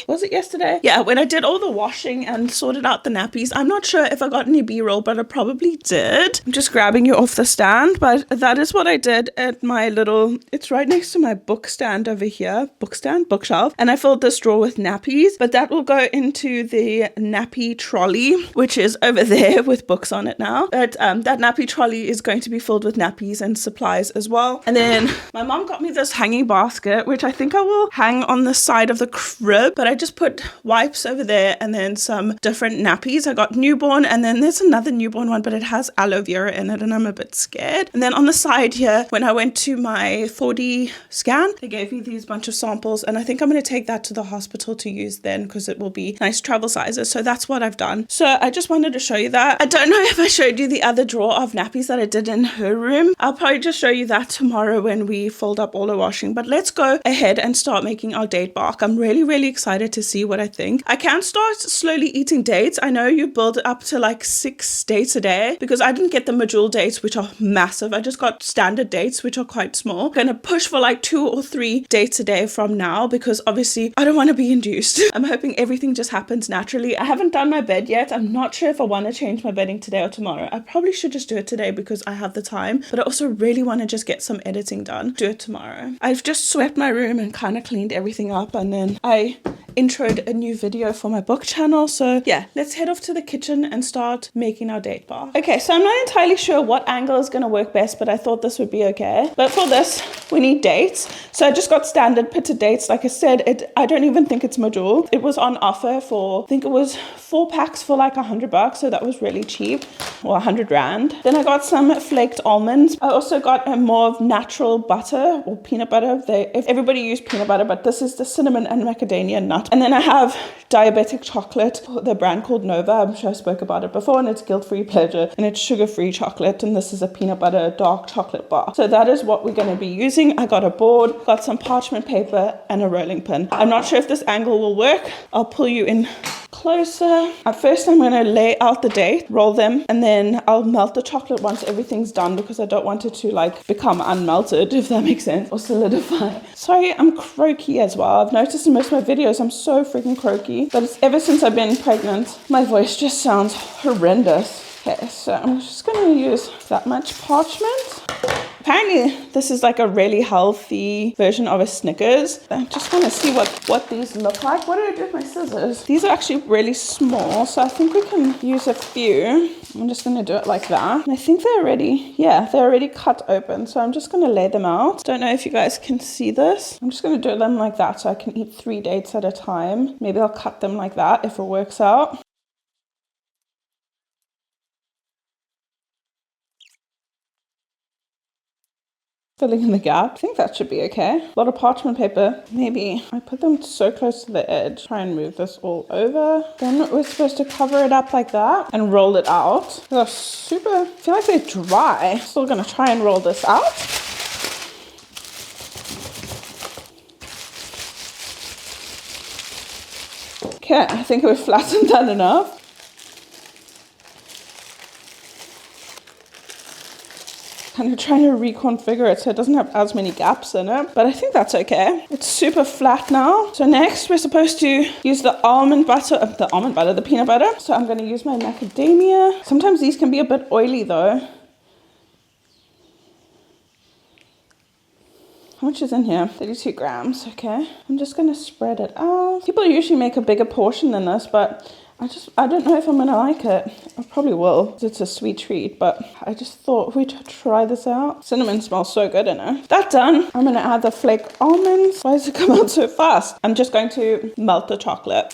Was it yesterday? Yeah, when I did all the washing and sorted out the nappies. I'm not sure if I got any B-roll, but I probably did. I'm just grabbing you off the stand, but that is what I did at my little, it's right next to my book stand over here. Bookshelf. And I filled this drawer with nappies, but that will go into the nappy trolley, which is over there with books on it now. But that nappy trolley is going to be filled with nappies and supplies as well. And then my mom got me this hanging basket, which I think I will hang on the side of the crib, but I just put wipes over there and then some different nappies. I got newborn, and then there's another newborn one, but it has aloe vera in it and I'm a bit scared. And then on the side here, when I went to my 4D scan, they gave me these bunch of samples, and I think I'm going to take that to the hospital to use then because it will be nice travel sizes. So that's what I've done. So I just wanted to show you that. I don't know if I showed you the other drawer of nappies that I did in her room. I'll probably just show you that tomorrow when we fold up all the washing. But let's go ahead and start making our date bark. I'm really, really excited to see what I think. I can start slowly eating dates. I know you build up to like 6 dates a day because I didn't get the medjool dates, which are massive. I just got standard dates, which are quite small. I'm going to push for like 2 or 3 dates a day from now because obviously I don't want to be induced. I'm hoping everything just happens naturally. I haven't done my bed yet. I'm not sure if I want to change my bedding today or tomorrow. I probably should just do it today because I have the time, but I also really want to just get some editing done. Do it tomorrow. I've just swept my room and kind of cleaned everything up, and then I introed a new video for my book channel. So yeah, let's head off to the kitchen and start making our date bar. Okay, so I'm not entirely sure what angle is going to work best, but I thought this would be okay. But for this, we need dates. So I just got standard pitted dates. Like I said, I don't even think it's medjool. It was on offer for, I think it was 4 packs for like $100. So that was really cheap, or 100 Rand. Then I got some flaked almonds. I also got a more of natural butter or peanut butter. If everybody used peanut butter, but this is the cinnamon and macadamia nut. And then I have diabetic chocolate, the brand called Nova. I'm sure I spoke about it before, and it's guilt-free pleasure, and it's sugar-free chocolate, and this is a peanut butter dark chocolate bar. So that is what we're going to be using. I got a board, got some parchment paper, and a rolling pin. I'm not sure if this angle will work. I'll pull you in closer. At first, I'm going to lay out the date, roll them, and then I'll melt the chocolate once everything's done because I don't want it to like become unmelted, if that makes sense, or solidify. Sorry, I'm croaky as well. I've noticed in most of my videos I'm so freaking croaky, but it's ever since I've been pregnant, my voice just sounds horrendous. Okay, so I'm just going to use that much parchment. Apparently, this is like a really healthy version of a Snickers. I just want to see what these look like. What did I do with my scissors? These are actually really small, so I think we can use a few. I'm just going to do it like that. And I think they're already cut open, so I'm just going to lay them out. Don't know if you guys can see this. I'm just going to do them like that so I can eat 3 dates at a time. Maybe I'll cut them like that if it works out. filling in the gap. I think that should be okay. A lot of parchment paper. Maybe I put them so close to the edge. Try and move this all over. Then we're supposed to cover it up like that and roll it out. They're super, I feel like they're dry. Still gonna try and roll this out. Okay, I think we've flattened that enough. Kind of trying to reconfigure it so it doesn't have as many gaps in it, but I think that's okay. It's super flat now. So next we're supposed to use the the peanut butter. So I'm going to use my macadamia. Sometimes these can be a bit oily though. How much is in here? 32 grams, okay. I'm just going to spread it out. People usually make a bigger portion than this, but I don't know if I'm gonna like it. I probably will. It's a sweet treat, but I just thought we'd try this out. Cinnamon smells so good in it. That done, I'm gonna add the flake almonds. Why does it come out so fast? I'm just going to melt the chocolate.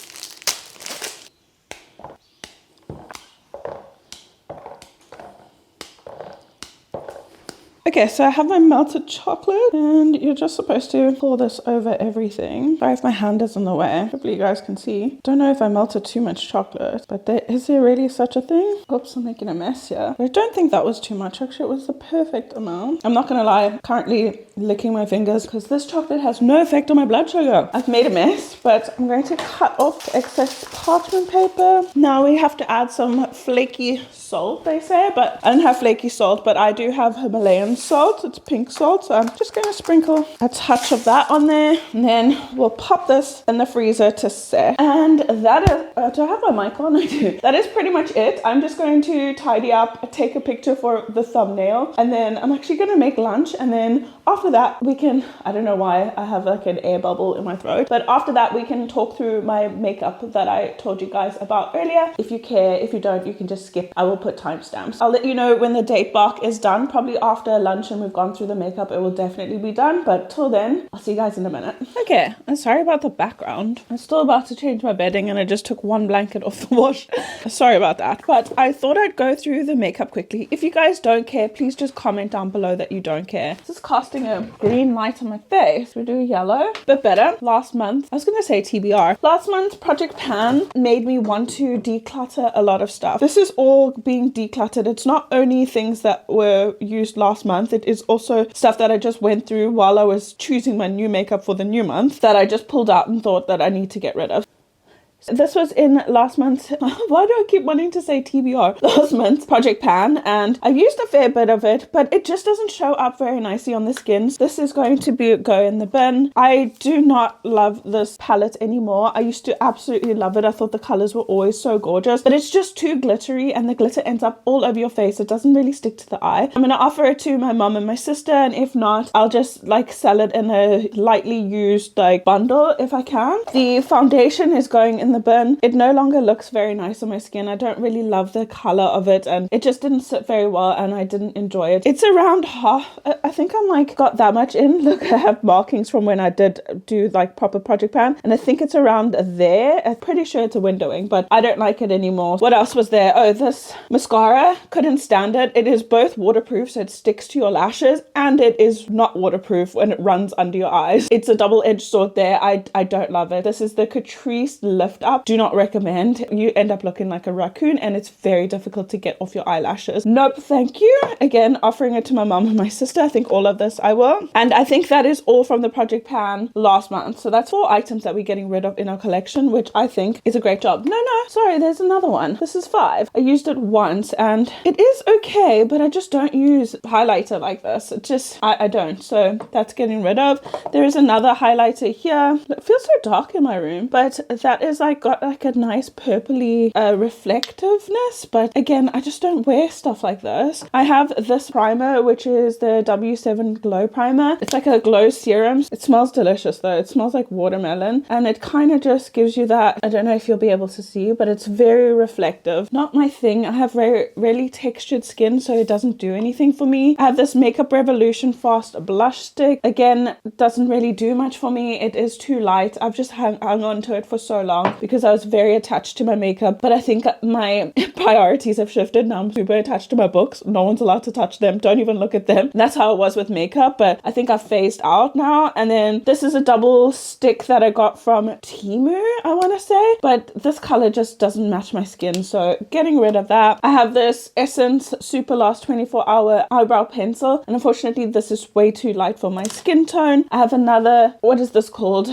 Okay, so I have my melted chocolate and you're just supposed to pour this over everything. Sorry if my hand is in the way. Hopefully you guys can see. Don't know if I melted too much chocolate, but is there really such a thing? Oops, I'm making a mess here. But I don't think that was too much. Actually, it was the perfect amount. I'm not gonna lie, I'm currently licking my fingers because this chocolate has no effect on my blood sugar. I've made a mess, but I'm going to cut off the excess parchment paper. Now we have to add some flaky salt, they say, but I don't have flaky salt, but I do have Himalayan salt. It's pink salt, so I'm just going to sprinkle a touch of that on there, and then we'll pop this in the freezer to set. And that is, do I have my mic on? I do. That is pretty much it. I'm just going to tidy up, take a picture for the thumbnail, and then I'm actually going to make lunch, and then after that we can, I don't know why I have like an air bubble in my throat, but after that we can talk through my makeup that I told you guys about earlier. If you care, if you don't, you can just skip. I will put timestamps. I'll let you know when the date bark is done, probably after lunch and we've gone through the makeup. It will definitely be done, but till then I'll see you guys in a minute. Okay, I'm sorry about the background. I'm still about to change my bedding and I just took one blanket off the wash. Sorry about that, but I thought I'd go through the makeup quickly. If you guys don't care, please just comment down below that you don't care. This is casting a green light on my face. We do yellow, bit better. Last month, I was gonna say TBR, last month Project Pan made me want to declutter a lot of stuff. This is all being decluttered. It's not only things that were used last month, it is also stuff that I just went through while I was choosing my new makeup for the new month that I just pulled out and thought that I need to get rid of. This was in last month. Why do I keep wanting to say TBR? Last month Project Pan, and I've used a fair bit of it, but it just doesn't show up very nicely on the skin. This is going to go in the bin. I do not love this palette anymore. I used to absolutely love it. I thought the colors were always so gorgeous, but it's just too glittery and the glitter ends up all over your face. It doesn't really stick to the eye. I'm gonna offer it to my mom and my sister, and if not, I'll just like sell it in a lightly used like bundle if I can. The foundation is going in the bin. It no longer looks very nice on my skin. I don't really love the color of it and it just didn't sit very well and I didn't enjoy it. It's around half. I think I'm like got that much in. Look, I have markings from when I did do like proper Project Pan and I think it's around there. I'm pretty sure it's a windowing, but I don't like it anymore. What else was there? Oh, this mascara, couldn't stand it. It is both waterproof so it sticks to your lashes and it is not waterproof when it runs under your eyes. It's a double-edged sword there. I don't love it. This is the Catrice Lift Up. Do not recommend. You end up looking like a raccoon and it's very difficult to get off your eyelashes. Nope, thank you. Again, offering it to my mom and my sister. I think all of this I will. And I think that is all from the Project Pan last month. So that's 4 items that we're getting rid of in our collection, which I think is a great job. No, sorry, there's another one. This is 5. I used it once and it is okay, but I just don't use highlighter like this. It just, I don't. So that's getting rid of. There is another highlighter here. It feels so dark in my room, but that is like got like a nice purpley reflectiveness, but again I just don't wear stuff like this. I have this primer which is the W7 Glow Primer. It's like a glow serum. It smells delicious though. It smells like watermelon and it kind of just gives you that, I don't know if you'll be able to see, but it's very reflective. Not my thing. I have really textured skin so it doesn't do anything for me. I have this Makeup Revolution Fast Blush Stick. Again, it doesn't really do much for me. It is too light. I've just hung on to it for so long because I was very attached to my makeup, but I think my priorities have shifted. Now I'm super attached to my books. No one's allowed to touch them. Don't even look at them. And that's how it was with makeup, but I think I've phased out now. And then this is a double stick that I got from Temu, I want to say, but this color just doesn't match my skin, so getting rid of that. I have this Essence Super Last 24 Hour Eyebrow Pencil, and unfortunately this is way too light for my skin tone. I have another, what is this called?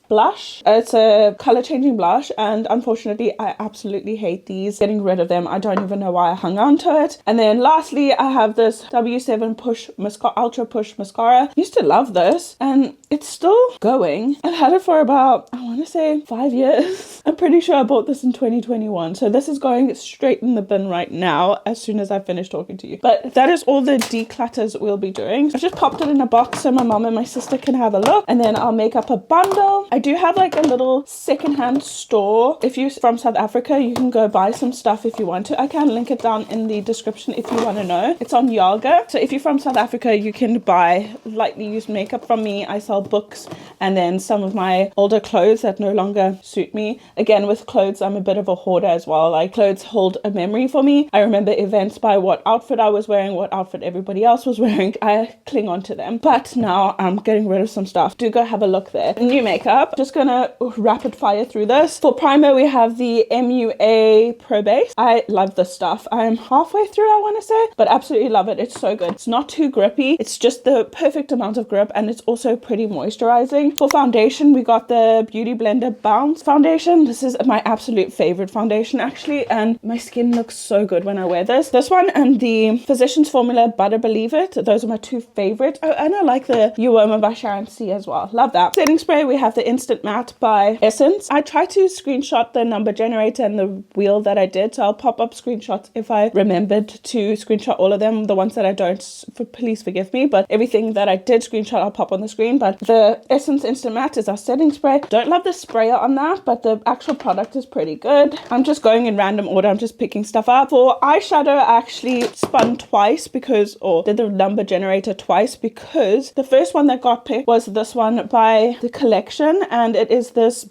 Blush. It's a color changing blush, and unfortunately I absolutely hate these. Getting rid of them. I don't even know why I hung on to it. And then lastly I have this W7 Push Mascara, Ultra Push Mascara. Used to love this and it's still going. I've had it for about, I want to say 5 years. I'm pretty sure I bought this in 2021, so this is going straight in the bin right now as soon as I finish talking to you. But that is all the declutters we'll be doing. I just popped it in a box so my mom and my sister can have a look, and then I'll make up a bundle. I do have like a little secondhand store. If you're from South Africa, you can go buy some stuff if you want to. I can link it down in the description if you want to know. It's on Yaga. So if you're from South Africa, you can buy lightly used makeup from me. I sell books and then some of my older clothes that no longer suit me. Again, with clothes, I'm a bit of a hoarder as well. Like, clothes hold a memory for me. I remember events by what outfit I was wearing, what outfit everybody else was wearing. I cling on to them. But now I'm getting rid of some stuff. Do go have a look there. New makeup. Just gonna rapid fire through this. For primer, we have the MUA Pro Base. I love this stuff. I'm halfway through, I want to say, but absolutely love it. It's so good. It's not too grippy. It's just the perfect amount of grip, and it's also pretty moisturizing. For foundation, we got the Beauty Blender Bounce foundation. This is my absolute favorite foundation actually, and my skin looks so good when I wear this. This one and the Physicians Formula Butter Believe It. Those are my two favorites. Oh, and I like the Uoma by Sharon C as well. Love that. Setting spray, we have the Instant Matte by Essence. I tried to screenshot the number generator and the wheel that I did, so I'll pop up screenshots if I remembered to screenshot all of them. The ones that I don't, please forgive me, but everything that I did screenshot I'll pop on the screen. But the Essence Instant Matte is our setting spray. Don't love the sprayer on that, but the actual product is pretty good. I'm just going in random order. I'm just picking stuff up. For eyeshadow, I actually spun twice because, or did the number generator twice, because the first one that got picked was this one by The Collection, and it is this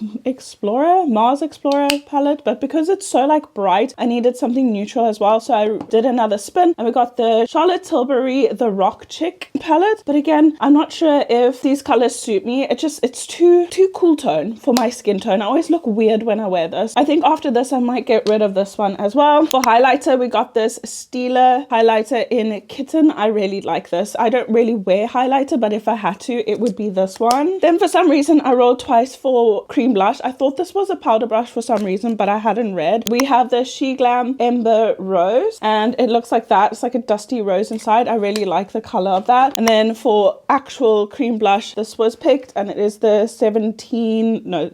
Mars Explorer palette, but because it's so like bright, I needed something neutral as well, so I did another spin, and we got the Charlotte Tilbury The Rock Chick palette. But again, I'm not sure if these colors suit me. It's too cool tone for my skin tone. I always look weird when I wear this. I think after this I might get rid of this one as well. For highlighter, we got this Stila highlighter in Kitten. I really like this. I don't really wear highlighter, but if I had to, it would be this one. Then for some reason I rolled twice for cream blush. I thought this was a powder brush for some reason, but I hadn't read. We have the She Glam Ember Rose, and it looks like that. It's like a dusty rose inside. I really like the color of that. And then for actual cream blush, this was picked, and it is the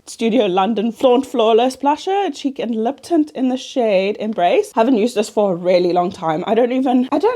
Studio London Flaunt Flawless Blusher, cheek and lip tint in the shade Embrace. Haven't used this for a really long time. I don't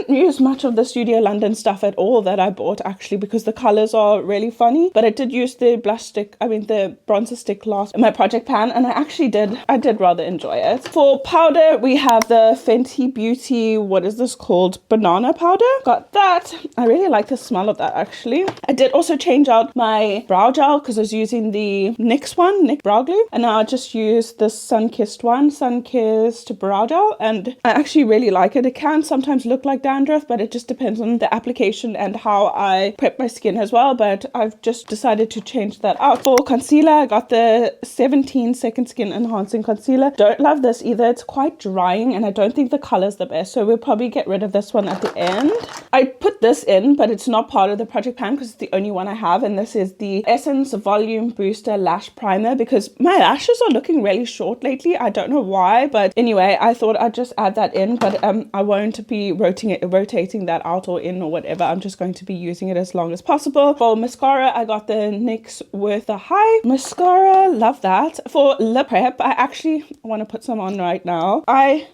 use much of the Studio London stuff at all that I bought actually, because the colors are really funny, but I did use the the bronzer stick last in my project pan, and I did rather enjoy it. For powder, we have the Fenty Beauty, what is this called? Banana powder. Got that. I really like the smell of that actually. I did also change out my brow gel because I was using the NYX brow glue, and now I just use this Sunkissed brow gel, and I actually really like it. It can sometimes look like dandruff, but it just depends on the application and how I prep my skin as well, but I've just decided to change that out. For concealer, I got the 17 Second Skin Enhancing Concealer. Don't love this either. It's quite drying, and I don't think the color's the best, so we'll probably get rid of this one at the end. I put this in, but it's not part of the project pan because it's the only one I have, and this is the Essence Volume Booster Lash Primer, because my lashes are looking really short lately. I don't know why, but anyway, I thought I'd just add that in, but I won't be rotating that out or in or whatever. I'm just going to be using it as long as possible. For mascara, I got the NYX Worth the High mascara. Love that. For lip prep, I actually want to put some on right now. I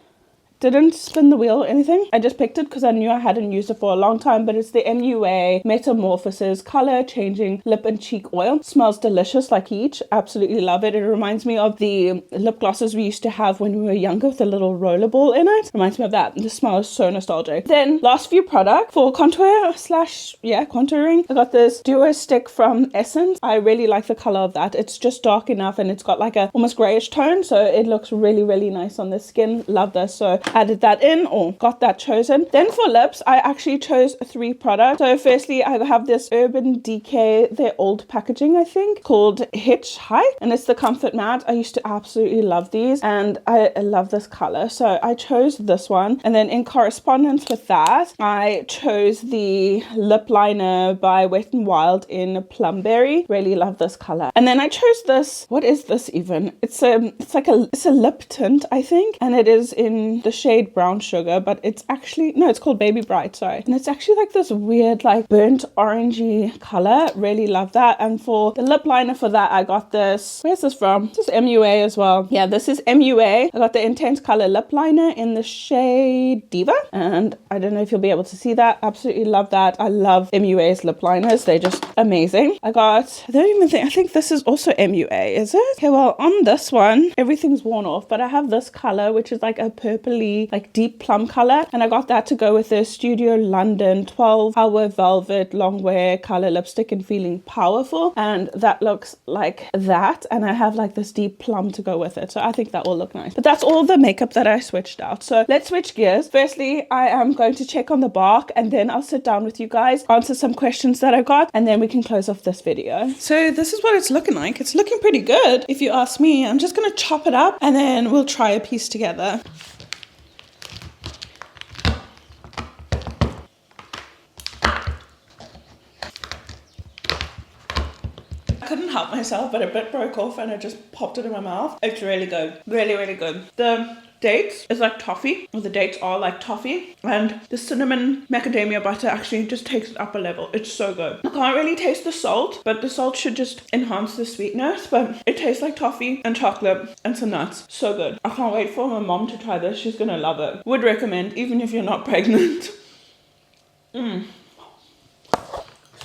didn't spin the wheel or anything. I just picked it because I knew I hadn't used it for a long time, but it's the MUA Metamorphosis Color Changing Lip and Cheek Oil. Smells delicious like peach. Absolutely love it. It reminds me of the lip glosses we used to have when we were younger with a little rollerball in it. Reminds me of that. The smell is so nostalgic. Then last few products for contour slash contouring. I got this duo stick from Essence. I really like the color of that. It's just dark enough and it's got like a almost grayish tone, so it looks really, really nice on the skin. Love this. So added that in, or got that chosen. Then for lips, I actually chose 3 products. So firstly, I have this Urban Decay, their old packaging, I think, called Hitchhike, and it's the Comfort Matte. I used to absolutely love these, and I love this color, so I chose this one. And then in correspondence with that, I chose the lip liner by Wet n Wild in Plumberry. Really love this color. And then I chose this. What is this even? It's a lip tint, I think, and it is in the shade Brown Sugar, but it's actually, no, it's called Baby Bright, sorry. And it's actually like this weird like burnt orangey color. Really love that. And for the lip liner for that, I got this, where's this from? This is MUA as well. Yeah, this is MUA. I got the Intense Color lip liner in the shade Diva, and I don't know if you'll be able to see that. Absolutely love that. I love MUA's lip liners. They're just amazing. I think this is also MUA, is it? Okay, well, on this one, everything's worn off, but I have this color, which is like a purpley, like deep plum color, and I got that to go with the Studio London 12-hour velvet long wear color lipstick in Feeling Powerful, and that looks like that, and I have like this deep plum to go with it, so I think that will look nice. But that's all the makeup that I switched out. So let's switch gears. Firstly, I am going to check on the bark, and then I'll sit down with you guys, answer some questions that I got, and then we can close off this video. So this is what it's looking like. It's looking pretty good, if you ask me. I'm just going to chop it up, and then we'll try a piece together. I couldn't help myself, but a bit broke off and I just popped it in my mouth. It's really good. Really, really good. The dates is like toffee, or the dates are like toffee, and the cinnamon macadamia butter actually just takes it up a level. It's so good. I can't really taste the salt, but the salt should just enhance the sweetness, but it tastes like toffee and chocolate and some nuts. So good. I can't wait for my mom to try this. She's gonna love it. Would recommend, even if you're not pregnant.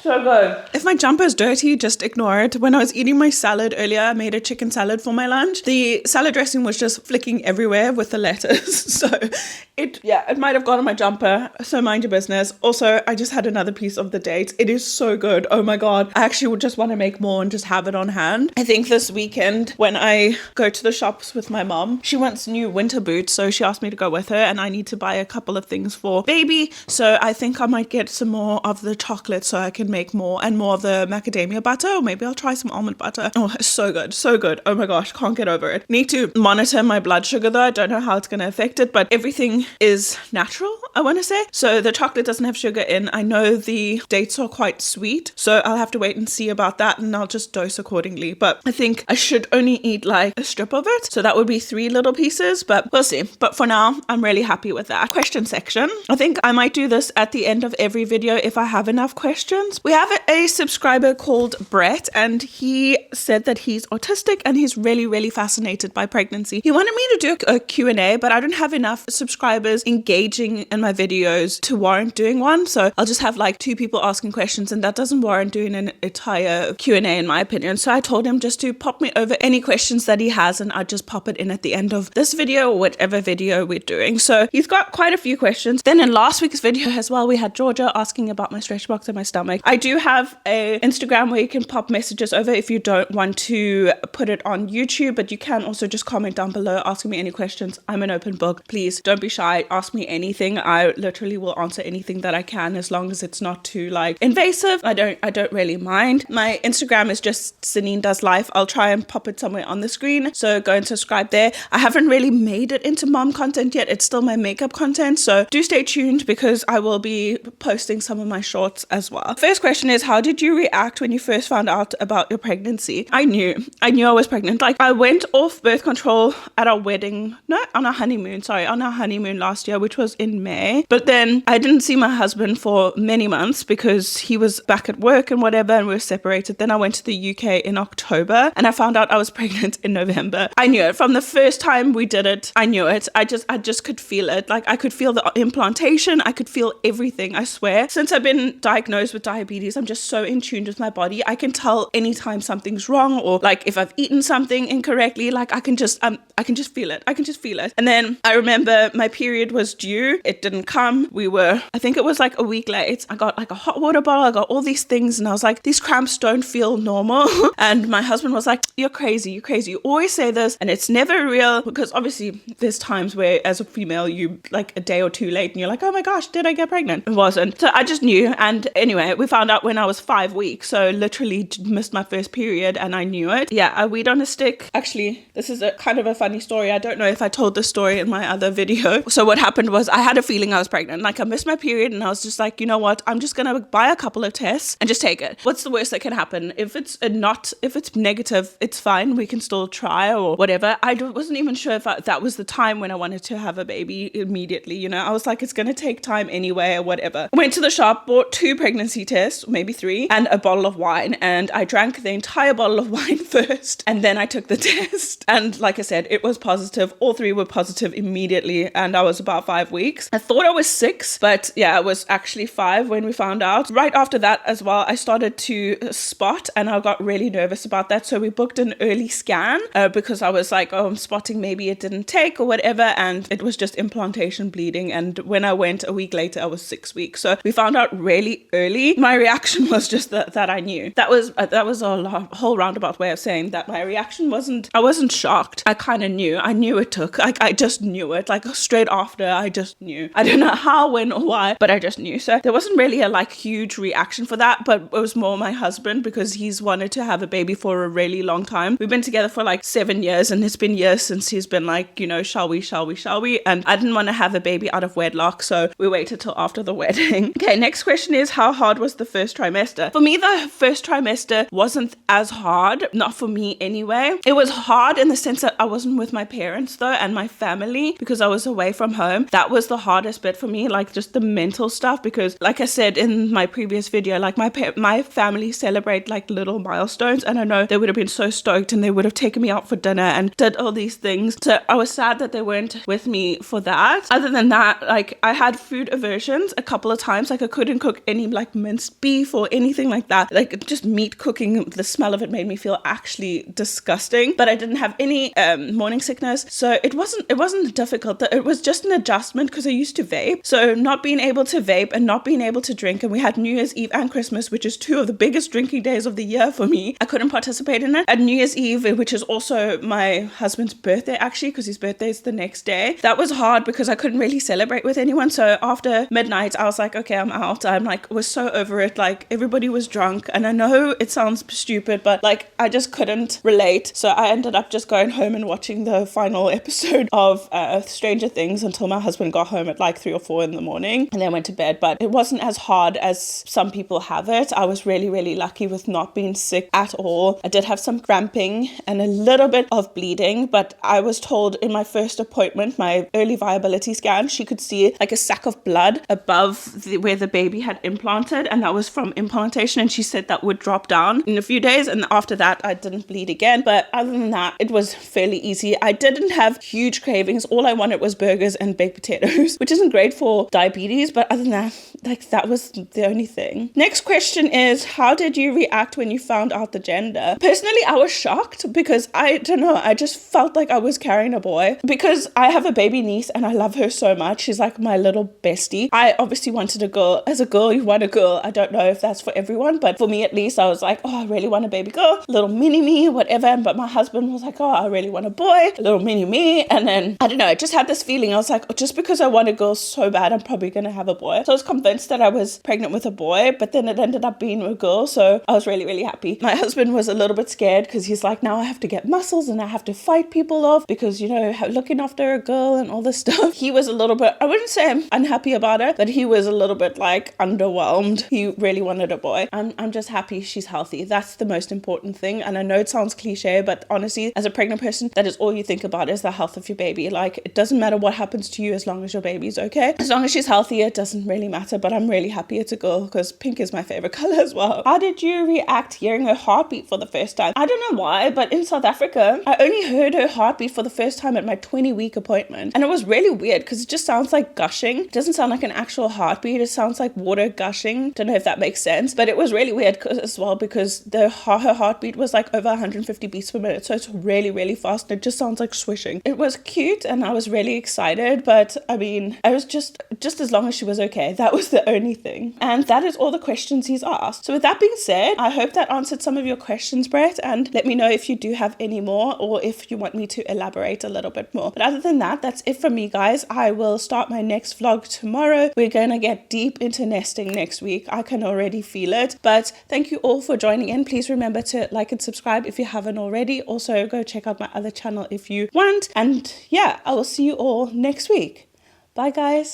So good. If my jumper is dirty, just ignore it. When I was eating my salad earlier, I made a chicken salad for my lunch. The salad dressing was just flicking everywhere with the lettuce. So it might have gone on my jumper. So mind your business. Also, I just had another piece of the dates. It is so good. Oh my God. I actually would just want to make more and just have it on hand. I think this weekend when I go to the shops with my mom, she wants new winter boots. So she asked me to go with her, and I need to buy a couple of things for baby. So I think I might get some more of the chocolate so I can make more and more of the macadamia butter, or maybe I'll try some almond butter. Oh, it's so good. So good. Oh my gosh. Can't get over it. Need to monitor my blood sugar though. I don't know how it's going to affect it, but everything is natural, I want to say. So the chocolate doesn't have sugar in. I know the dates are quite sweet, so I'll have to wait and see about that, and I'll just dose accordingly. But I think I should only eat like a strip of it. So that would be 3 little pieces, but we'll see. But for now, I'm really happy with that. Question section. I think I might do this at the end of every video if I have enough questions. We have a subscriber called Brett, and he said that he's autistic and he's really, really fascinated by pregnancy. He wanted me to do a Q&A, but I don't have enough subscribers engaging in my videos to warrant doing one. So I'll just have like 2 people asking questions, and that doesn't warrant doing an entire Q&A in my opinion. So I told him just to pop me over any questions that he has, and I'd just pop it in at the end of this video or whatever video we're doing. So he's got quite a few questions. Then in last week's video as well, we had Georgia asking about my stretch box and my stomach. I do have a Instagram where you can pop messages over if you don't want to put it on YouTube, but you can also just comment down below asking me any questions. I'm an open book. Please don't be shy. Ask me anything. I literally will answer anything that I can, as long as it's not too like invasive. I don't really mind. My Instagram is just Sanine Does Life. I'll try and pop it somewhere on the screen, so go and subscribe there. I haven't really made it into mom content yet. It's still my makeup content, so do stay tuned because I will be posting some of my shorts as well. First first question is, how did you react when you first found out about your pregnancy? I knew I was pregnant. Like, I went off birth control at our wedding, no, on our honeymoon last year, which was in May. But then I didn't see my husband for many months because he was back at work and whatever, and we were separated. Then I went to the UK in October and I found out I was pregnant in November. I knew it from the first time we did it. I knew it. I just could feel it. Like, I could feel the implantation. I could feel everything, I swear. Since I've been diagnosed with diabetes, I'm just so in tune with my body. I can tell anytime something's wrong, or like if I've eaten something incorrectly. Like, I can just feel it. I can just feel it. And then I remember my period was due. It didn't come. I think it was like a week late. I got like a hot water bottle. I got all these things and I was like, these cramps don't feel normal. And my husband was like, you're crazy. You always say this and it's never real. Because obviously there's times where as a female, you like a day or two late and you're like, oh my gosh, did I get pregnant? It wasn't. So I just knew. And anyway, we found out when I was 5 weeks. So literally missed my first period and I knew it. Yeah, I weed on a stick. Actually, this is a kind of a funny story. I don't know if I told this story in my other video. So what happened was I had a feeling I was pregnant. Like, I missed my period and I was just like, you know what? I'm just going to buy a couple of tests and just take it. What's the worst that can happen? If it's negative, it's fine. We can still try or whatever. I wasn't even sure if that was the time when I wanted to have a baby immediately. You know, I was like, it's going to take time anyway or whatever. Went to the shop, bought 2 pregnancy tests, maybe 3, and a bottle of wine. And I drank the entire bottle of wine first. And then I took the test. And like I said, it was positive. All 3 were positive immediately. And I was about 5 weeks. I thought I was 6, but yeah, I was actually 5 when we found out. Right after that as well, I started to spot and I got really nervous about that. So we booked an early scan because I was like, oh, I'm spotting, maybe it didn't take or whatever. And it was just implantation bleeding. And when I went a week later, I was 6 weeks. So we found out really early. My reaction was just that I knew. That was a whole roundabout way of saying that my reaction I wasn't shocked. I kind of knew. I knew it took. I just knew it. Like, straight after, I just knew. I don't know how, when, or why, but I just knew. So there wasn't really a like huge reaction for that, but it was more my husband because he's wanted to have a baby for a really long time. We've been together for like 7 years and it's been years since he's been like, you know, shall we? And I didn't want to have a baby out of wedlock, so we waited till after the wedding. Okay, next question is, how hard was the first trimester? For me, the first trimester wasn't as hard, not for me anyway. It was hard in the sense that I wasn't with my parents though and my family because I was away from home. That was the hardest bit for me, like just the mental stuff, because like I said in my previous video, like my family celebrate like little milestones, and I know they would have been so stoked and they would have taken me out for dinner and did all these things. So I was sad that they weren't with me for that. Other than that, like, I had food aversions a couple of times. Like, I couldn't cook any like minced beef or anything like that. Like, just meat cooking, the smell of it made me feel actually disgusting. But I didn't have any morning sickness, so it wasn't difficult. It was just an adjustment because I used to vape. So not being able to vape and not being able to drink, and we had New Year's Eve and Christmas, which is 2 of the biggest drinking days of the year for me. I couldn't participate in it. At New Year's Eve, which is also my husband's birthday actually, because his birthday is the next day, that was hard because I couldn't really celebrate with anyone. So after midnight, I was like, okay, I'm out. I'm like, was so over it. Like, everybody was drunk, and I know it sounds stupid, but like, I just couldn't relate. So I ended up just going home and watching the final episode of Stranger Things until my husband got home at like 3 or 4 in the morning, and then went to bed. But it wasn't as hard as some people have it. I was really, really lucky with not being sick at all. I did have some cramping and a little bit of bleeding, but I was told in my first appointment, my early viability scan, she could see like a sac of blood above where the baby had implanted, and that was from implantation, and she said that would drop down in a few days, and after that I didn't bleed again. But other than that, it was fairly easy. I didn't have huge cravings. All I wanted was burgers and baked potatoes, which isn't great for diabetes, but other than that, like, that was the only thing. Next question is, how did you react when you found out the gender? Personally, I was shocked because I don't know, I just felt like I was carrying a boy because I have a baby niece and I love her so much. She's like my little bestie. I obviously wanted a girl. As a girl, you want a girl. I don't know if that's for everyone, but for me at least, I was like, oh, I really want a baby girl, little mini me, whatever. But my husband was like, oh, I really want a boy, a little mini me. And then, I don't know, I just had this feeling. I was like, oh, just because I want a girl so bad, I'm probably going to have a boy. So I was convinced that I was pregnant with a boy, but then it ended up being a girl. So I was really, really happy. My husband was a little bit scared because he's like, now I have to get muscles and I have to fight people off because, you know, looking after a girl and all this stuff. He was a little bit, I wouldn't say I'm unhappy about it, but he was a little bit like underwhelmed. He he really wanted a boy. I'm just happy she's healthy. That's the most important thing. And I know it sounds cliche, but honestly, as a pregnant person, that is all you think about, is the health of your baby. Like, it doesn't matter what happens to you as long as your baby's okay. As long as she's healthy, it doesn't really matter. But I'm really happy it's a girl, because pink is my favorite color as well. How did you react hearing her heartbeat for the first time? I don't know why, but in South Africa, I only heard her heartbeat for the first time at my 20-week appointment. And it was really weird because it just sounds like gushing. It doesn't sound like an actual heartbeat. It sounds like water gushing. Don't know if that makes sense, but it was really weird as well, because her heartbeat was like over 150 beats per minute. So it's really, really fast. And it just sounds like swishing. It was cute and I was really excited, but I mean, I was just as long as she was okay. That was the only thing. And that is all the questions he's asked. So with that being said, I hope that answered some of your questions, Brett, and let me know if you do have any more or if you want me to elaborate a little bit more. But other than that, that's it from me, guys. I will start my next vlog tomorrow. We're going to get deep into nesting next week. I can already feel it. But thank you all for joining in. Please remember to like and subscribe if you haven't already. Also, go check out my other channel if you want. And yeah, I will see you all next week. Bye, guys.